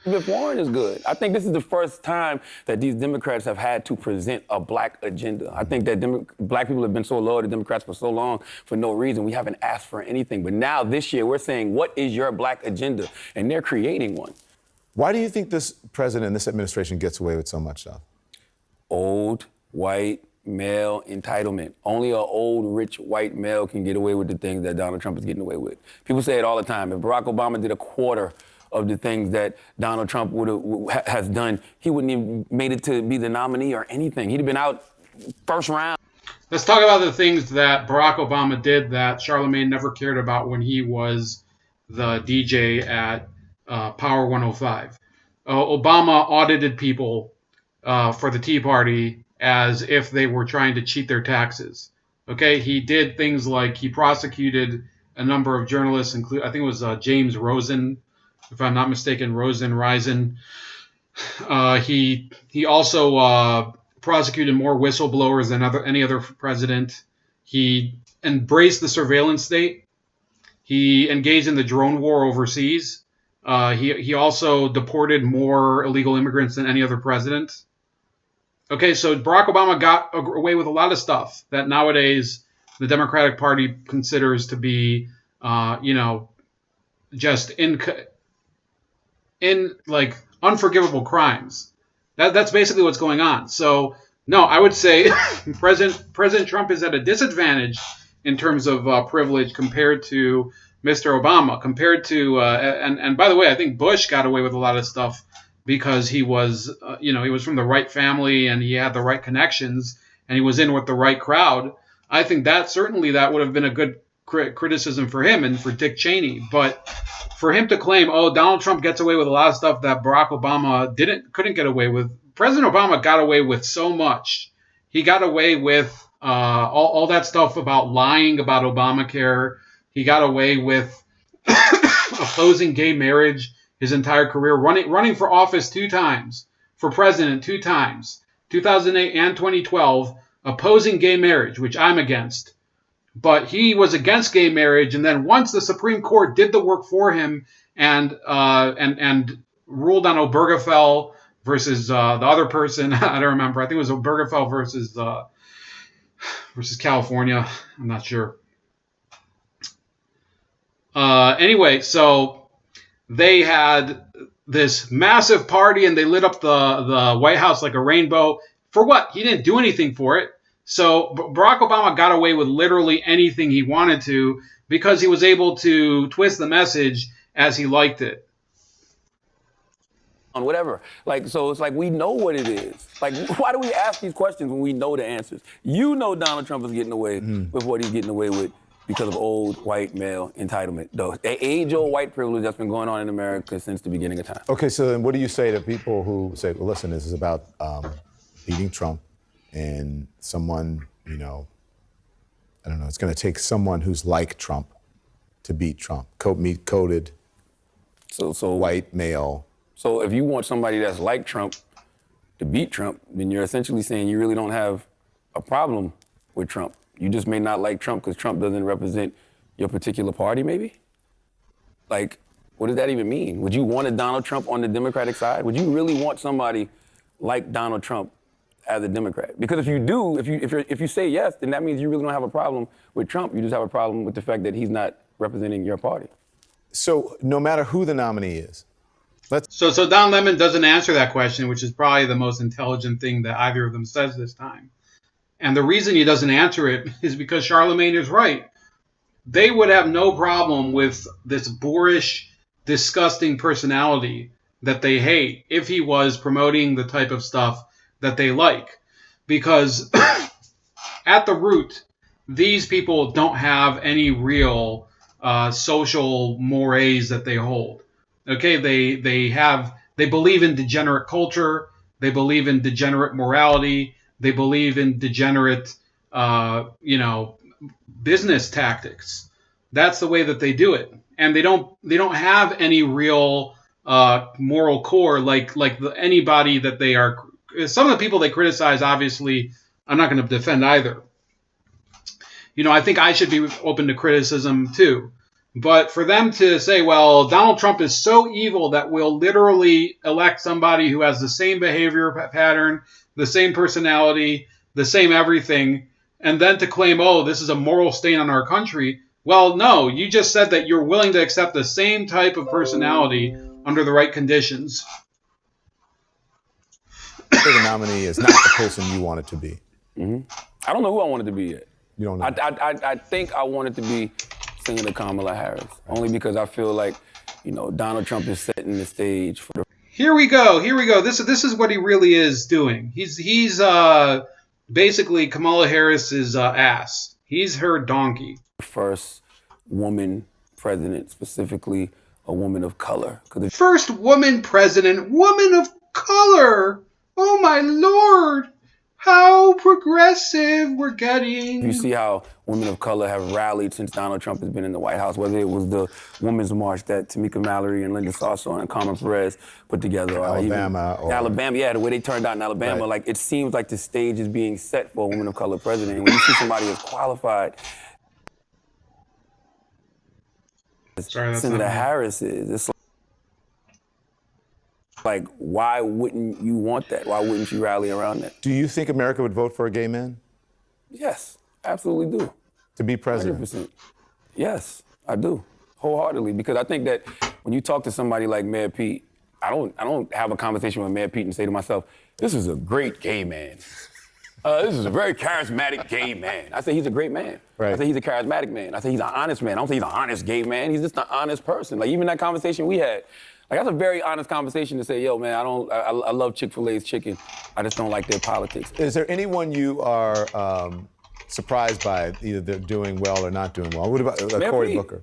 Elizabeth Warren is good. I think this is the first time that these Democrats have had to present a black agenda. I think that black people have been so loyal to Democrats for so long for no reason. We haven't asked for anything. But now this year we're saying, what is your black agenda? And they're creating one. Why do you think this president and this administration gets away with so much stuff? Old, white, male entitlement. Only an old, rich, white male can get away with the things that Donald Trump is getting away with. People say it all the time. If Barack Obama did a quarter of the things that Donald Trump has done, he wouldn't even made it to be the nominee or anything. He'd have been out first round. Let's talk about the things that Barack Obama did that Charlamagne never cared about when he was the DJ at Power 105. Obama audited people for the Tea Party as if they were trying to cheat their taxes. Okay, he did things like he prosecuted a number of journalists, including I think it was James Rosen, if I'm not mistaken, Risen. He also prosecuted more whistleblowers than any other president. He embraced the surveillance state. He engaged in the drone war overseas. He also deported more illegal immigrants than any other president. Okay, so Barack Obama got away with a lot of stuff that nowadays the Democratic Party considers to be, just in like unforgivable crimes. That's basically what's going on. So no, I would say President Trump is at a disadvantage in terms of privilege compared to Mr. Obama. Compared to and by the way, I think Bush got away with a lot of stuff because he was he was from the right family and he had the right connections and he was in with the right crowd. I think that would have been a good criticism for him and for Dick Cheney. But for him to claim, Donald Trump gets away with a lot of stuff that Barack Obama couldn't get away with. President Obama got away with so much. He got away with all that stuff about lying about Obamacare. He got away with opposing gay marriage his entire career, running for office 2 times, for president 2 times, 2008 and 2012, opposing gay marriage, which I'm against. But he was against gay marriage, and then once the Supreme Court did the work for him and ruled on Obergefell versus the other person, I don't remember. I think it was Obergefell versus California. I'm not sure. Anyway, so they had this massive party and they lit up the White House like a rainbow. For what? He didn't do anything for it. So Barack Obama got away with literally anything he wanted to because he was able to twist the message as he liked it. On whatever. So it's like we know what it is. Like, why do we ask these questions when we know the answers? You know Donald Trump is getting away with what he's getting away with. because of old white male entitlement. The age-old white privilege that's been going on in America since the beginning of time. Okay, so then what do you say to people who say, well, listen, this is about beating Trump and someone, you know, I don't know, it's going to take someone who's like Trump to beat Trump, meat-coated, so white male. So if you want somebody that's like Trump to beat Trump, then you're essentially saying you really don't have a problem with Trump. You just may not like Trump because Trump doesn't represent your particular party, maybe? Like, what does that even mean? Would you want a Donald Trump on the Democratic side? Would you really want somebody like Donald Trump as a Democrat? Because if you do, if you say yes, then that means you really don't have a problem with Trump. You just have a problem with the fact that he's not representing your party. So no matter who the nominee is, So Don Lemon doesn't answer that question, which is probably the most intelligent thing that either of them says this time. And the reason he doesn't answer it is because Charlemagne is right. They would have no problem with this boorish, disgusting personality that they hate if he was promoting the type of stuff that they like. Because at the root, these people don't have any real social mores that they hold. Okay, they believe in degenerate culture. They believe in degenerate morality. They believe in degenerate, business tactics. That's the way that they do it, and they don't have any real moral core like anybody that they are. Some of the people they criticize, obviously, I'm not going to defend either. I think I should be open to criticism too. But for them to say, well, Donald Trump is so evil that we'll literally elect somebody who has the same behavior pattern, the same personality, the same everything, and then to claim, oh, this is a moral stain on our country. Well, no, you just said that you're willing to accept the same type of personality under the right conditions. The nominee is not the person you want it to be. Mm-hmm. I don't know who I want it to be yet. You don't know? I think I want it to be Senator Kamala Harris, only because I feel like, Donald Trump is setting the stage for the... Here we go. This is what he really is doing. He's basically Kamala Harris's ass. He's her donkey. First woman president, specifically a woman of color. First woman president, woman of color. Oh my Lord. How progressive we're getting. You see how women of color have rallied since Donald Trump has been in the White House, whether it was the Women's March that Tamika Mallory and Linda Sarsour and Carmen Perez put together. Alabama. The way they turned out in Alabama. Right. Like, it seems like the stage is being set for a woman of color president. And when you see somebody as qualified as Senator Harris is, it's like, why wouldn't you want that? Why wouldn't you rally around that? Do you think America would vote for a gay man? Yes, absolutely do. To be president? 100%. Yes, I do, wholeheartedly, because I think that when you talk to somebody like Mayor Pete, I don't have a conversation with Mayor Pete and say to myself, this is a great gay man. This is a very charismatic gay man. I say he's a great man. Right. I say he's a charismatic man. I say he's an honest man. I don't say he's an honest gay man. He's just an honest person. Like, even that conversation we had, like, that's a very honest conversation to say, yo, man, I love Chick-fil-A's chicken. I just don't like their politics. Is there anyone you are surprised by, either they're doing well or not doing well? What about Cory Booker?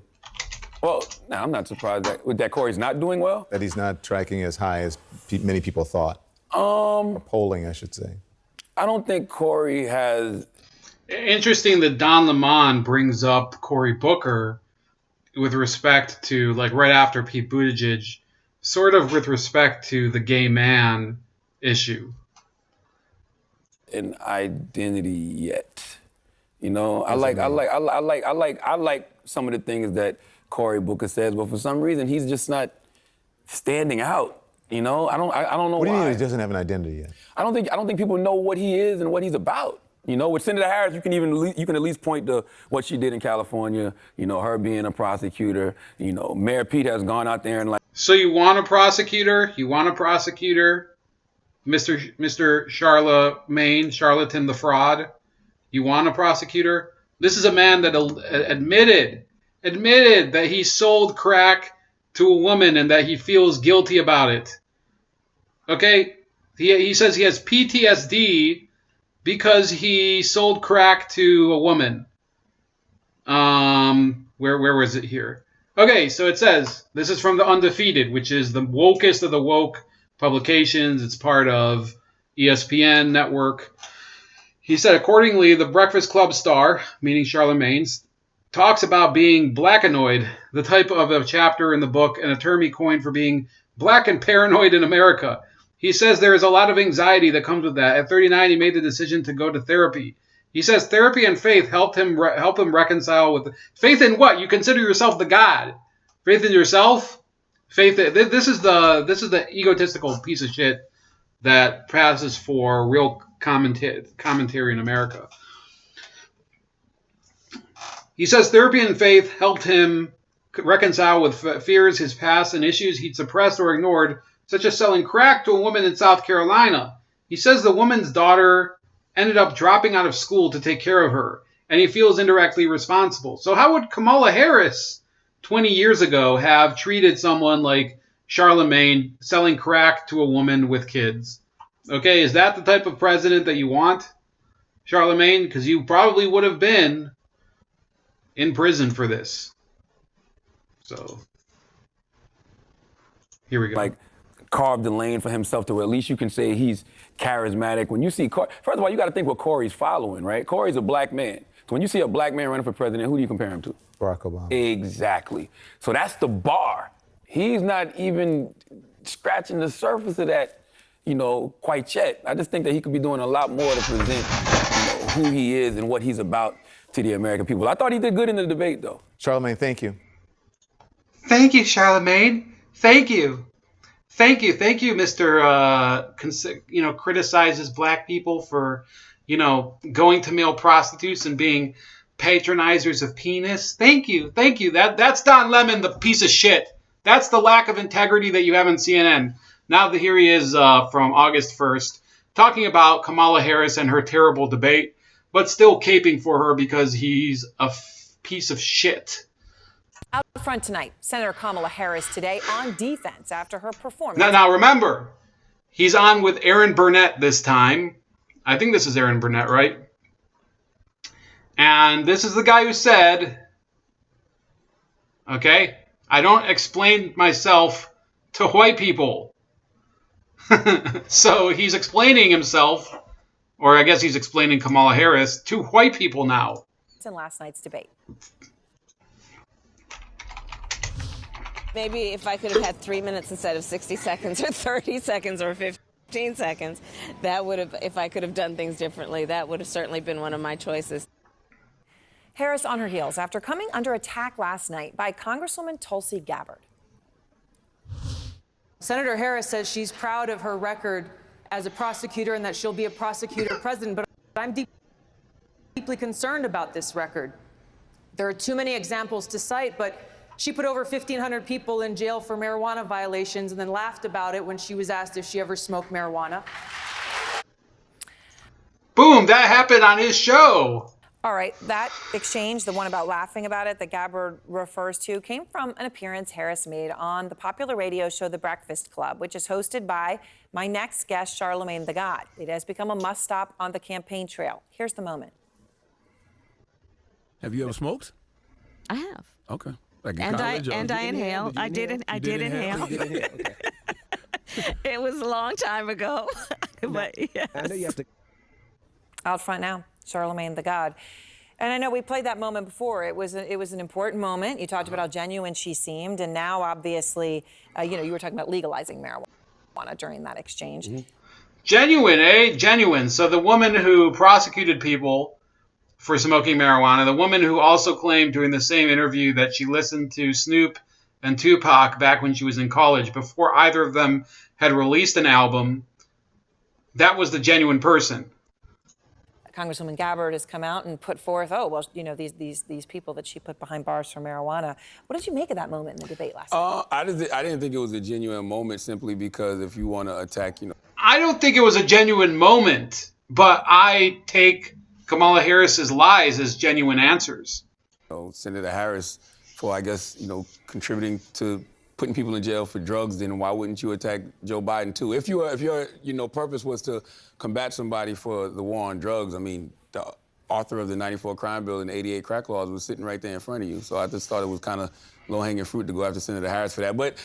Well, no, I'm not surprised that Cory's not doing well. That he's not tracking as high as many people thought. Or polling, I should say. I don't think Cory has... Interesting that Don Lemon brings up Cory Booker with respect to, like, right after Pete Buttigieg, sort of with respect to the gay man issue. An identity yet. I like some of the things that Cory Booker says, but for some reason he's just not standing out. I don't know why. What do you mean he doesn't have an identity yet? I don't think people know what he is and what he's about. With Senator Harris, you can at least point to what she did in California. Her being a prosecutor. Mayor Pete has gone out there and, like. So you want a prosecutor? Mr. Charlemagne, Charlatan the Fraud? You want a prosecutor? This is a man that admitted that he sold crack to a woman and that he feels guilty about it. Okay? He says he has PTSD because he sold crack to a woman. Where was it here? Okay, so it says, this is from The Undefeated, which is the wokest of the woke publications. It's part of ESPN network. He said, accordingly, the Breakfast Club star, meaning Charlemagne, talks about being blackanoid, the type of a chapter in the book, and a term he coined for being black and paranoid in America. He says there is a lot of anxiety that comes with that. At 39, he made the decision to go to therapy. He says therapy and faith helped him reconcile with faith in what? You consider yourself the God. Faith in yourself? Faith. This is the egotistical piece of shit that passes for real commentary in America. He says therapy and faith helped him reconcile with fears, his past, and issues he'd suppressed or ignored, such as selling crack to a woman in South Carolina. He says the woman's daughter ended up dropping out of school to take care of her, and he feels indirectly responsible. So how would Kamala Harris 20 years ago have treated someone like Charlemagne selling crack to a woman with kids? Okay, is that the type of president that you want, Charlemagne? Because you probably would have been in prison for this. So, here we go. Like, carved the lane for himself to where at least you can say he's charismatic. When you see Corey, first of all, you got to think what Corey's following, right? Corey's a black man. So when you see a black man running for president, who do you compare him to? Barack Obama. Exactly. So that's the bar. He's not even scratching the surface of that, quite yet. I just think that he could be doing a lot more to present, who he is and what he's about to the American people. I thought he did good in the debate, though. Charlemagne, thank you. Thank you, Charlemagne. Thank you. Thank you, Mr. Criticizes black people for, going to male prostitutes and being patronizers of penis. Thank you. That's Don Lemon, the piece of shit. That's the lack of integrity that you have on CNN. Now here he is from August 1st, talking about Kamala Harris and her terrible debate, but still caping for her because he's a piece of shit. Out front tonight, Senator Kamala Harris today on defense after her performance. Now remember, he's on with Aaron Burnett this time. I think this is Aaron Burnett, right? And this is the guy who said, okay, I don't explain myself to white people. So he's explaining himself, or I guess he's explaining Kamala Harris to white people now. In last night's debate. Maybe if I could have had 3 minutes instead of 60 seconds or 30 seconds or 15 seconds, that would have, if I could have done things differently, that would have certainly been one of my choices. Harris on her heels after coming under attack last night by Congresswoman Tulsi Gabbard. Senator Harris says she's proud of her record as a prosecutor and that she'll be a prosecutor president, but I'm deeply concerned about this record. There are too many examples to cite, but she put over 1,500 people in jail for marijuana violations and then laughed about it when she was asked if she ever smoked marijuana. Boom, that happened on his show. All right, that exchange, the one about laughing about it that Gabbard refers to, came from an appearance Harris made on the popular radio show The Breakfast Club, which is hosted by my next guest, Charlemagne the God. It has become a must-stop on the campaign trail. Here's the moment. Have you ever smoked? I have. Okay. Like I inhaled. I did inhale. Okay. It was a long time ago, but yes. I know you have to. Out front now, Charlemagne the God. And I know we played that moment before. It was an important moment. You talked about how genuine she seemed, and now obviously, you were talking about legalizing marijuana during that exchange. Mm-hmm. Genuine, eh? Genuine. So the woman who prosecuted people for smoking marijuana, the woman who also claimed during the same interview that she listened to Snoop and Tupac back when she was in college before either of them had released an album, that was the genuine person. Congresswoman Gabbard has come out and put forth, these people that she put behind bars for marijuana. What did you make of that moment in the debate last night? I didn't think it was a genuine moment simply because if you want to attack, I don't think it was a genuine moment, but I take Kamala Harris's lies as genuine answers. Senator Harris, for, I guess, contributing to putting people in jail for drugs, then why wouldn't you attack Joe Biden too? If your purpose was to combat somebody for the war on drugs, I mean, the author of the 94 crime bill and the 88 crack laws was sitting right there in front of you. So I just thought it was kind of low-hanging fruit to go after Senator Harris for that. But,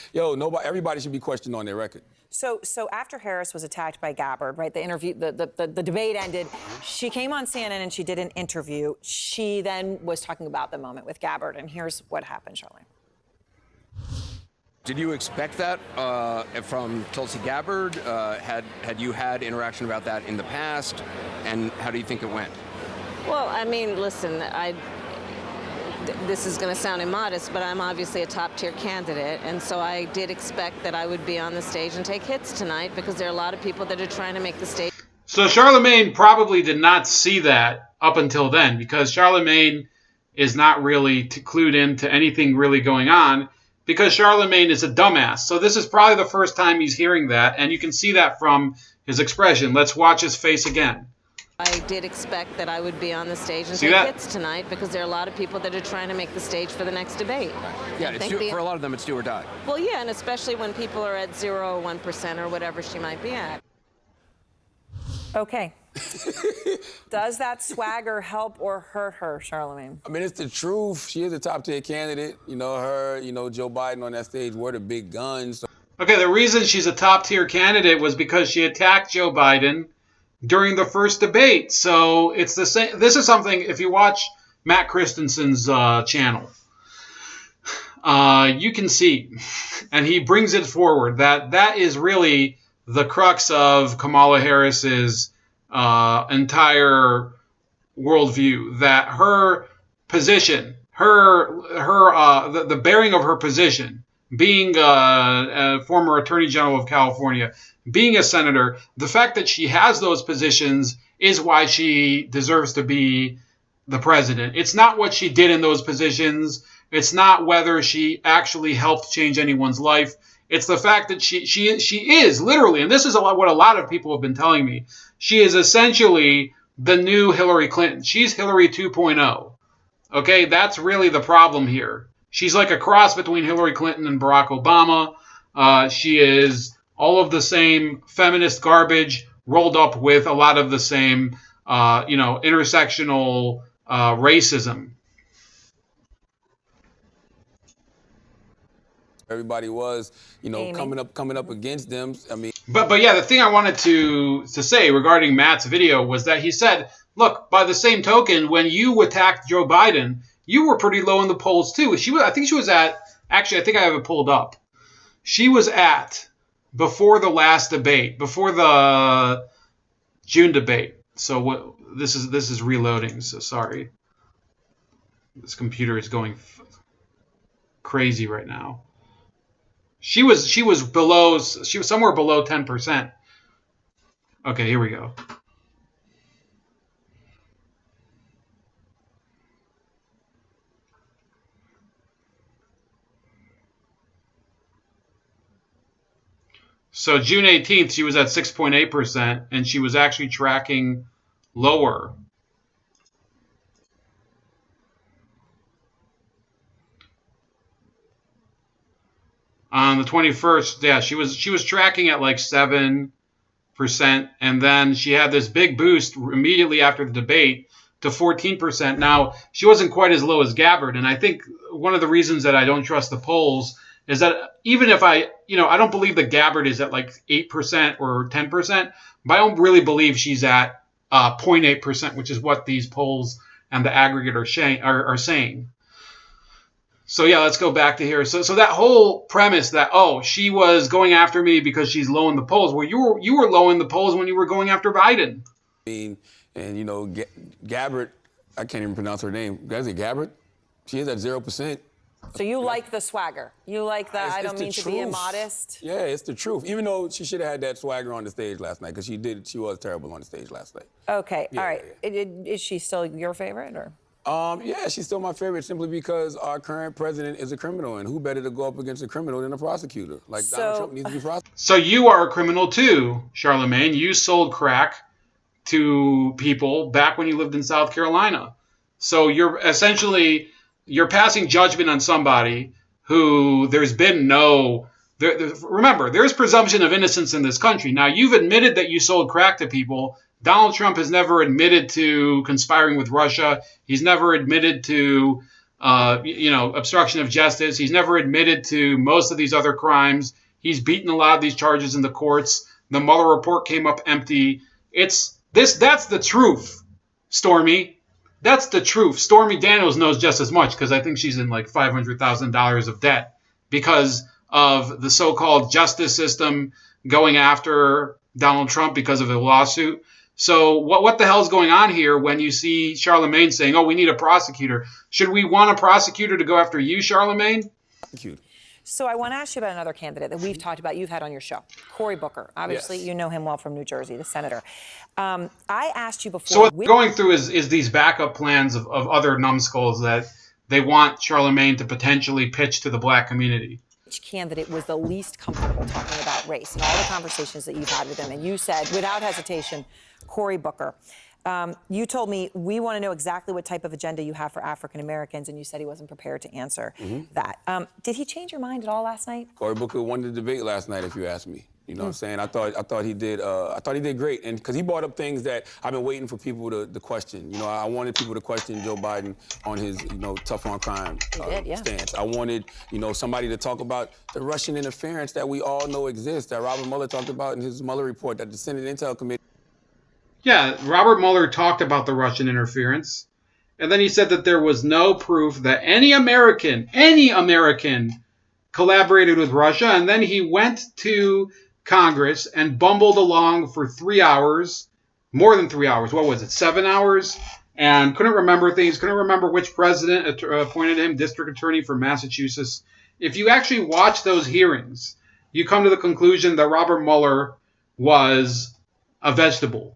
everybody should be questioned on their record. So after Harris was attacked by Gabbard, right, the interview, the debate ended, she came on CNN and she did an interview. She then was talking about the moment with Gabbard, and here's what happened, Charlene. Did you expect that from Tulsi Gabbard? Had you had interaction about that in the past? And how do you think it went? Well, I mean, listen, this is going to sound immodest, but I'm obviously a top-tier candidate, and so I did expect that I would be on the stage and take hits tonight because there are a lot of people that are trying to make the stage. So Charlemagne probably did not see that up until then, because Charlemagne is not really clued into anything really going on, because Charlemagne is a dumbass. So this is probably the first time he's hearing that, and you can see that from his expression. Let's watch his face again. I did expect that I would be on the stage and See take that? hits tonight because there are a lot of people that are trying to make the stage for the next debate. Yeah, for a lot of them, it's do or die. Well, yeah, and especially when people are at 0 or 1% or whatever she might be at. Okay. Does that swagger help or hurt her, Charlemagne? I mean, it's the truth. She is a top-tier candidate. Her, Joe Biden on that stage were the big guns. So. Okay, the reason she's a top-tier candidate was because she attacked Joe Biden during the first debate. So it's the same. This is something, if you watch Matt Christensen's channel, you can see, and he brings it forward, that is really the crux of Kamala Harris's entire worldview, that her position, the bearing of her position, being a former Attorney General of California, being a senator, the fact that she has those positions is why she deserves to be the president. It's not what she did in those positions. It's not whether she actually helped change anyone's life. It's the fact that she is literally, and this is what a lot of people have been telling me, she is essentially the new Hillary Clinton. She's Hillary 2.0. Okay, that's really the problem here. She's like a cross between Hillary Clinton and Barack Obama. She is all of the same feminist garbage rolled up with a lot of the same, intersectional racism. Everybody was, coming up against them. I mean, but yeah, the thing I wanted to say regarding Matt's video was that he said, look, by the same token, when you attacked Joe Biden, you were pretty low in the polls too. I think she was at, actually, I think I have it pulled up. She was at, before the last debate, before the June debate. So this is reloading. So sorry, this computer is going crazy right now. She was somewhere below 10%. Okay, here we go. So June 18th, she was at 6.8%, and she was actually tracking lower. On the 21st, yeah, she was tracking at like 7%, and then she had this big boost immediately after the debate to 14%. Now, she wasn't quite as low as Gabbard, and I think one of the reasons that I don't trust the polls is that even if I don't believe that Gabbard is at like 8% or 10%, but I don't really believe she's at 0.8%, which is what these polls and the aggregate are saying. So yeah, let's go back to here. So that whole premise that, she was going after me because she's low in the polls. Well, you were low in the polls when you were going after Biden. And Gabbard, I can't even pronounce her name. Is it Gabbard? She is at 0%. So you like the swagger. You like the, I don't mean to be immodest. Yeah, it's the truth. Even though she should have had that swagger on the stage last night, because she was terrible on the stage last night. Okay, yeah, all right. Yeah. Is she still your favorite, or? Yeah, she's still my favorite simply because our current president is a criminal, and who better to go up against a criminal than a prosecutor? Donald Trump needs to be prosecuted. So you are a criminal too, Charlemagne. You sold crack to people back when you lived in South Carolina. So you're passing judgment on somebody who there's been no... remember, there's presumption of innocence in this country. Now, you've admitted that you sold crack to people. Donald Trump has never admitted to conspiring with Russia. He's never admitted to, obstruction of justice. He's never admitted to most of these other crimes. He's beaten a lot of these charges in the courts. The Mueller report came up empty. That's the truth, Stormy. That's the truth. Stormy Daniels knows just as much because I think she's in like $500,000 of debt because of the so-called justice system going after Donald Trump because of a lawsuit. So what the hell's going on here when you see Charlamagne saying, oh, we need a prosecutor? Should we want a prosecutor to go after you, Charlamagne? So I want to ask you about another candidate that we've talked about, you've had on your show, Cory Booker. Obviously, Yes. You know him well from New Jersey, the senator. I asked you before. So what we're going through is these backup plans of other numbskulls that they want Charlamagne to potentially pitch to the black community. Which candidate was the least comfortable talking about race and all the conversations that you've had with him? And you said, without hesitation, Cory Booker. You told me, we want to know exactly what type of agenda you have for African Americans, and you said he wasn't prepared to answer that. Did he change your mind at all last night? Cory Booker won the debate last night, if you ask me. You know what I'm saying? I thought he did great, and because he brought up things that I've been waiting for people to question. You know, I wanted people to question Joe Biden on his tough on crime stance. I wanted somebody to talk about the Russian interference that we all know exists, that Robert Mueller talked about in his Mueller report, that the Senate Intel Committee. Yeah, Robert Mueller talked about the Russian interference, and then he said that there was no proof that any American collaborated with Russia, and then he went to Congress and bumbled along for 3 hours, more than 3 hours. What was it, 7 hours? And couldn't remember things, couldn't remember which president appointed him district attorney for Massachusetts. If you actually watch those hearings, you come to the conclusion that Robert Mueller was a vegetable.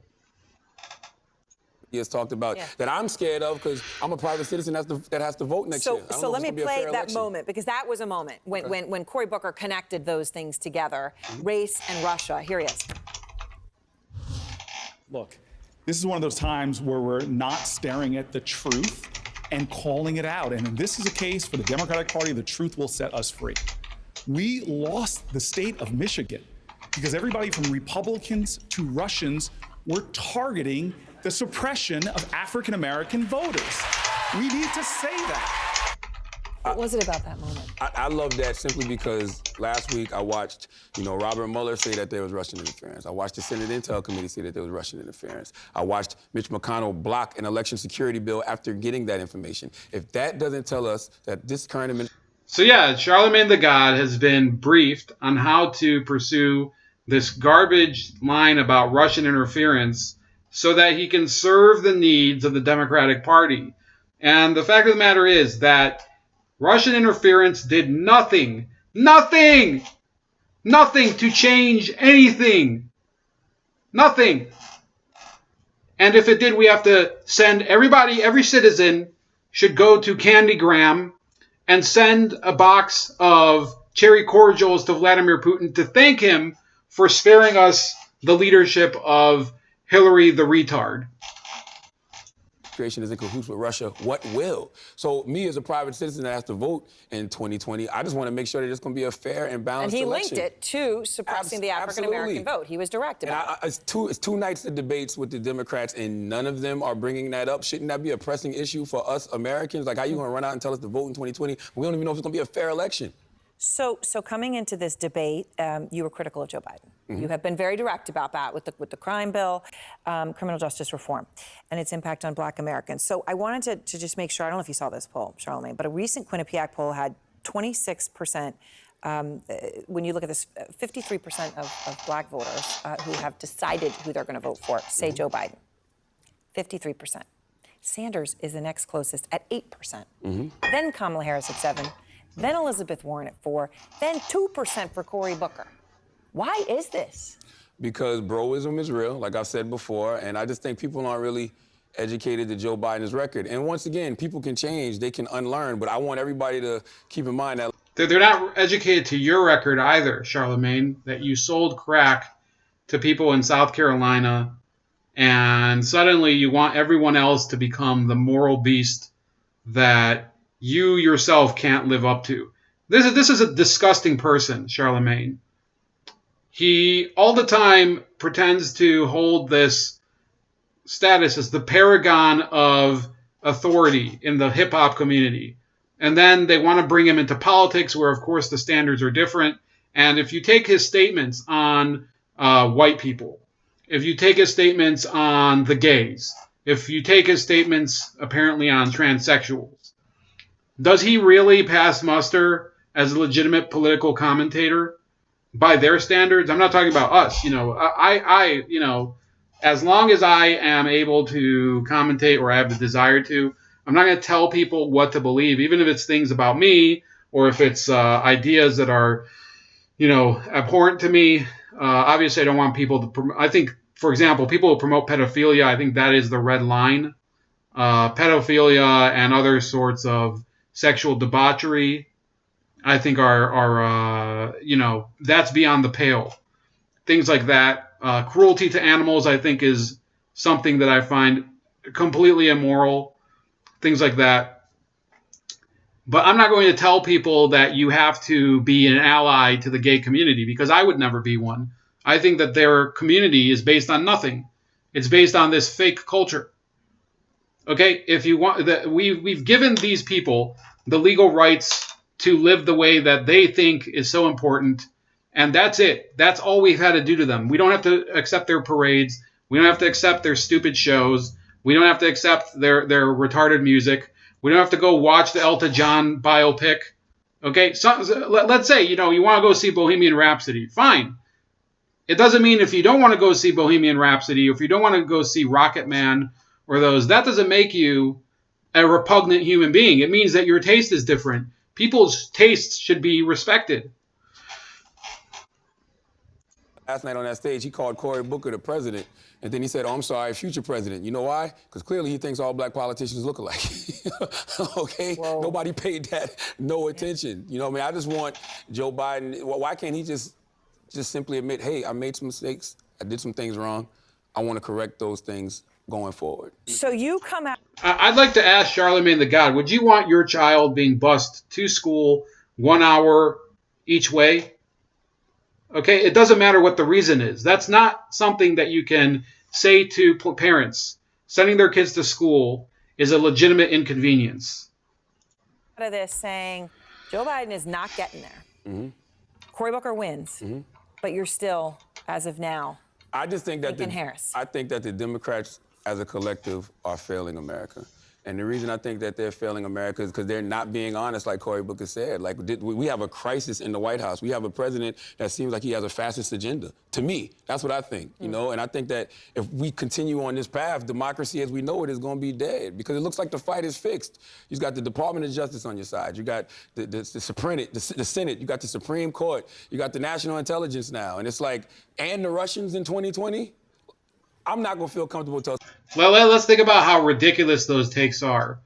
He has talked about that I'm scared of because I'm a private citizen that has to vote next year. So let me play that moment, because that was a moment when Cory Booker connected those things together, race and Russia. Here he is. Look, this is one of those times where we're not staring at the truth and calling it out. And this is a case for the Democratic Party, the truth will set us free. We lost the state of Michigan because everybody from Republicans to Russians were targeting the suppression of African American voters. We need to say that. What was it about that moment? I love that simply because last week I watched, Robert Mueller say that there was Russian interference. I watched the Senate Intel Committee say that there was Russian interference. I watched Mitch McConnell block an election security bill after getting that information. If that doesn't tell us that this current administration... So yeah, Charlamagne the God has been briefed on how to pursue this garbage line about Russian interference so that he can serve the needs of the Democratic Party. And the fact of the matter is that Russian interference did nothing to change anything. Nothing. And if it did, we have to send every citizen should go to Candygram and send a box of cherry cordials to Vladimir Putin to thank him for sparing us the leadership of Hillary the retard. Administration is in cahoots with Russia. What will? So me as a private citizen that has to vote in 2020, I just want to make sure that it's going to be a fair and balanced election. And he linked it to suppressing the African American vote. He was direct about it. It's two nights of debates with the Democrats, and none of them are bringing that up. Shouldn't that be a pressing issue for us Americans? Like, how you going to run out and tell us to vote in 2020? We don't even know if it's going to be a fair election. So coming into this debate, you were critical of Joe Biden. You have been very direct about that with the crime bill, criminal justice reform, and its impact on Black Americans. So I wanted to just make sure, I don't know if you saw this poll, Charlamagne, but a recent Quinnipiac poll had 26%, when you look at this, 53% of Black voters who have decided who they're going to vote for say Joe Biden. 53%. Sanders is the next closest at 8%. Then Kamala Harris at 7%. Then Elizabeth Warren at 4%, then 2% for Cory Booker. Why is this? Because broism is real, like I've said before, and I just think people aren't really educated to Joe Biden's record. And once again, people can change, they can unlearn, but I want everybody to keep in mind that... They're not educated to your record either, Charlamagne, that you sold crack to people in South Carolina, and suddenly you want everyone else to become the moral beast that you yourself can't live up to. This is a disgusting person, Charlamagne. He all the time pretends to hold this status as the paragon of authority in the hip hop community. And then they want to bring him into politics where, of course, the standards are different. And if you take his statements on white people, if you take his statements on the gays, if you take his statements apparently on transsexuals, does he really pass muster as a legitimate political commentator by their standards? I'm not talking about us. As long as I am able to commentate or I have the desire to, I'm not going to tell people what to believe, even if it's things about me or if it's ideas that are, abhorrent to me. Obviously, I don't want people to I think, for example, people who promote pedophilia, I think that is the red line. Pedophilia and other sorts of sexual debauchery, I think are that's beyond the pale. Things like that. Cruelty to animals, I think, is something that I find completely immoral. Things like that. But I'm not going to tell people that you have to be an ally to the gay community, because I would never be one. I think that their community is based on nothing. It's based on this fake culture. Okay, if you want that, we've given these people the legal rights to live the way that they think is so important, and that's it. That's all we've had to do to them. We don't have to accept their parades. We don't have to accept their stupid shows. We don't have to accept their retarded music. We don't have to go watch the Elton John biopic. Okay, so let's say you want to go see Bohemian Rhapsody. Fine. It doesn't mean if you don't want to go see Bohemian Rhapsody, or if you don't want to go see Rocket Man or those, that doesn't make you a repugnant human being. It means that your taste is different. People's tastes should be respected. Last night on that stage, he called Cory Booker the president, and then he said, "Oh, I'm sorry, future president." You know why? Because clearly he thinks all black politicians look alike. Okay? Whoa. Nobody paid that no attention. You know what I mean? I just want Joe Biden, why can't he just simply admit, hey, I made some mistakes, I did some things wrong, I want to correct those things going forward. So you come out. I'd like to ask Charlatan the God, would you want your child being bused to school 1 hour each way? Okay, it doesn't matter what the reason is. That's not something that you can say to parents. Sending their kids to school is a legitimate inconvenience. Out of this saying Joe Biden is not getting there. Mm-hmm. Cory Booker wins, but you're still, as of now, I just think that Harris. I think that the Democrats as a collective are failing America. And the reason I think that they're failing America is because they're not being honest, like Cory Booker said. Like, we have a crisis in the White House. We have a president that seems like he has a fascist agenda. To me, that's what I think, you know? And I think that if we continue on this path, democracy as we know it is going to be dead, because it looks like the fight is fixed. You've got the Department of Justice on your side. You got the Senate. You got the Supreme Court. You got the National Intelligence now. And it's like, and the Russians in 2020? I'm not going to feel comfortable telling. Well, let's think about how ridiculous those takes are.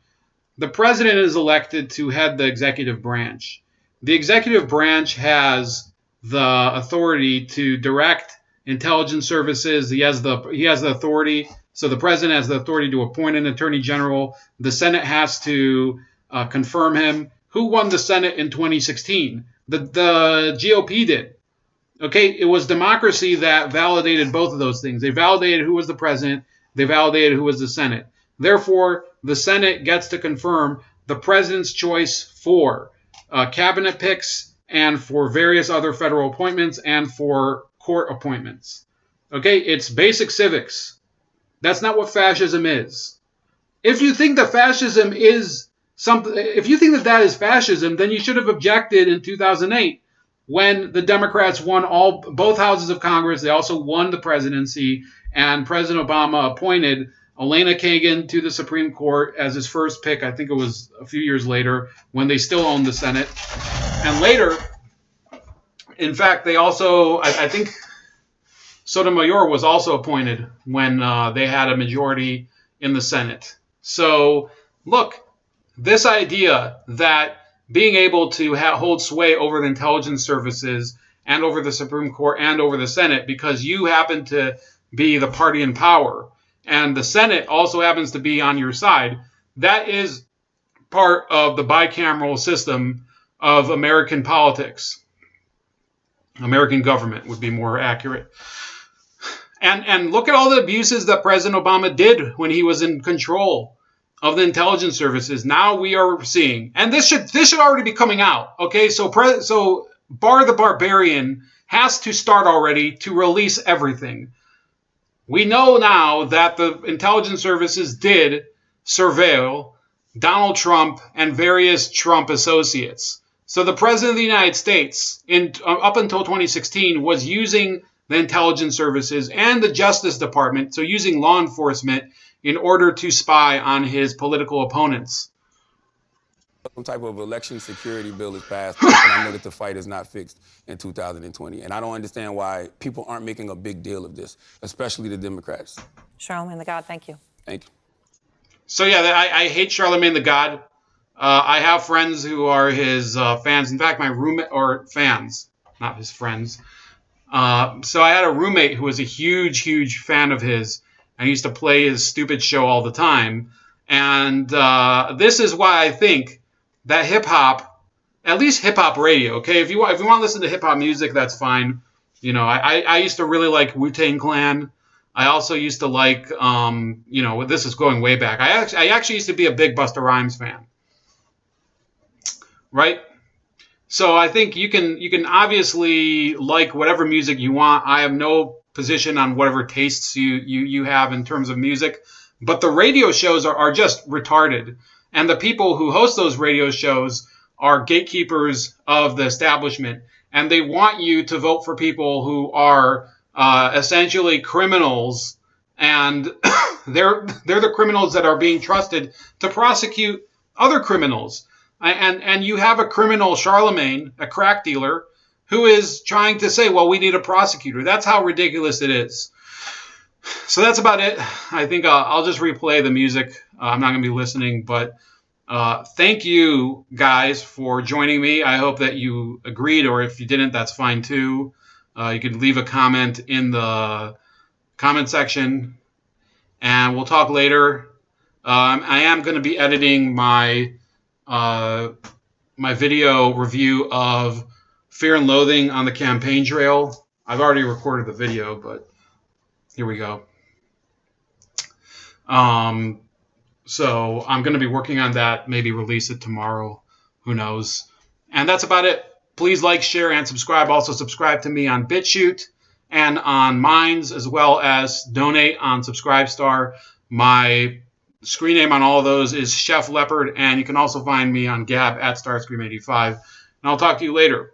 The president is elected to head the executive branch. The executive branch has the authority to direct intelligence services. He has the authority. So the president has the authority to appoint an attorney general. The Senate has to confirm him. Who won the Senate in 2016? The GOP did. Okay, it was democracy that validated both of those things. They validated who was the president. They validated who was the Senate. Therefore, the Senate gets to confirm the president's choice for cabinet picks and for various other federal appointments and for court appointments. Okay, it's basic civics. That's not what fascism is. If you think that fascism is something, if you think that that is fascism, then you should have objected in 2008. When the Democrats won both houses of Congress. They also won the presidency, and President Obama appointed Elena Kagan to the Supreme Court as his first pick. I think it was a few years later, when they still owned the Senate. And later, in fact, they also, I think Sotomayor was also appointed when they had a majority in the Senate. So, look, this idea that being able to hold sway over the intelligence services and over the Supreme Court and over the Senate because you happen to be the party in power and the Senate also happens to be on your side, that is part of the bicameral system of American politics. American government would be more accurate. And look at all the abuses that President Obama did when he was in control of the intelligence services. Now we are seeing, and this should already be coming out. Okay, so Bar the Barbarian has to start already to release everything. We know now that the intelligence services did surveil Donald Trump and various Trump associates. So the President of the United States, up until 2016, was using the intelligence services and the Justice Department, so using law enforcement in order to spy on his political opponents. Some type of election security bill is passed, and I know that the fight is not fixed in 2020. And I don't understand why people aren't making a big deal of this, especially the Democrats. Charlatan the God, thank you. Thank you. So yeah, I hate Charlamagne the God. I have friends who are his fans. In fact, my roommate, or fans, not his friends. So I had a roommate who was a huge fan of his, and he used to play his stupid show all the time. And this is why I think that hip-hop, at least hip-hop radio, okay? If you want to listen to hip-hop music, that's fine. You know, I used to really like Wu-Tang Clan. I also used to like, you know, this is going way back. I actually used to be a big Busta Rhymes fan. Right? So I think you can obviously like whatever music you want. I have no position on whatever tastes you have in terms of music. But the radio shows are just retarded. And the people who host those radio shows are gatekeepers of the establishment. And they want you to vote for people who are essentially criminals. And they're the criminals that are being trusted to prosecute other criminals. And you have a criminal, Charlamagne, a crack dealer, who is trying to say, well, we need a prosecutor. That's how ridiculous it is. So that's about it. I think I'll just replay the music. I'm not going to be listening, but thank you guys for joining me. I hope that you agreed, or if you didn't, that's fine too. You could leave a comment in the comment section, and we'll talk later. I am going to be editing my video review of Fear and Loathing on the Campaign Trail. I've already recorded the video, but here we go. So I'm going to be working on that, maybe release it tomorrow. Who knows? And that's about it. Please like, share, and subscribe. Also subscribe to me on BitChute and on Minds, as well as donate on Subscribestar. My screen name on all of those is Chef Leopard, and you can also find me on Gab at Starscream85. And I'll talk to you later.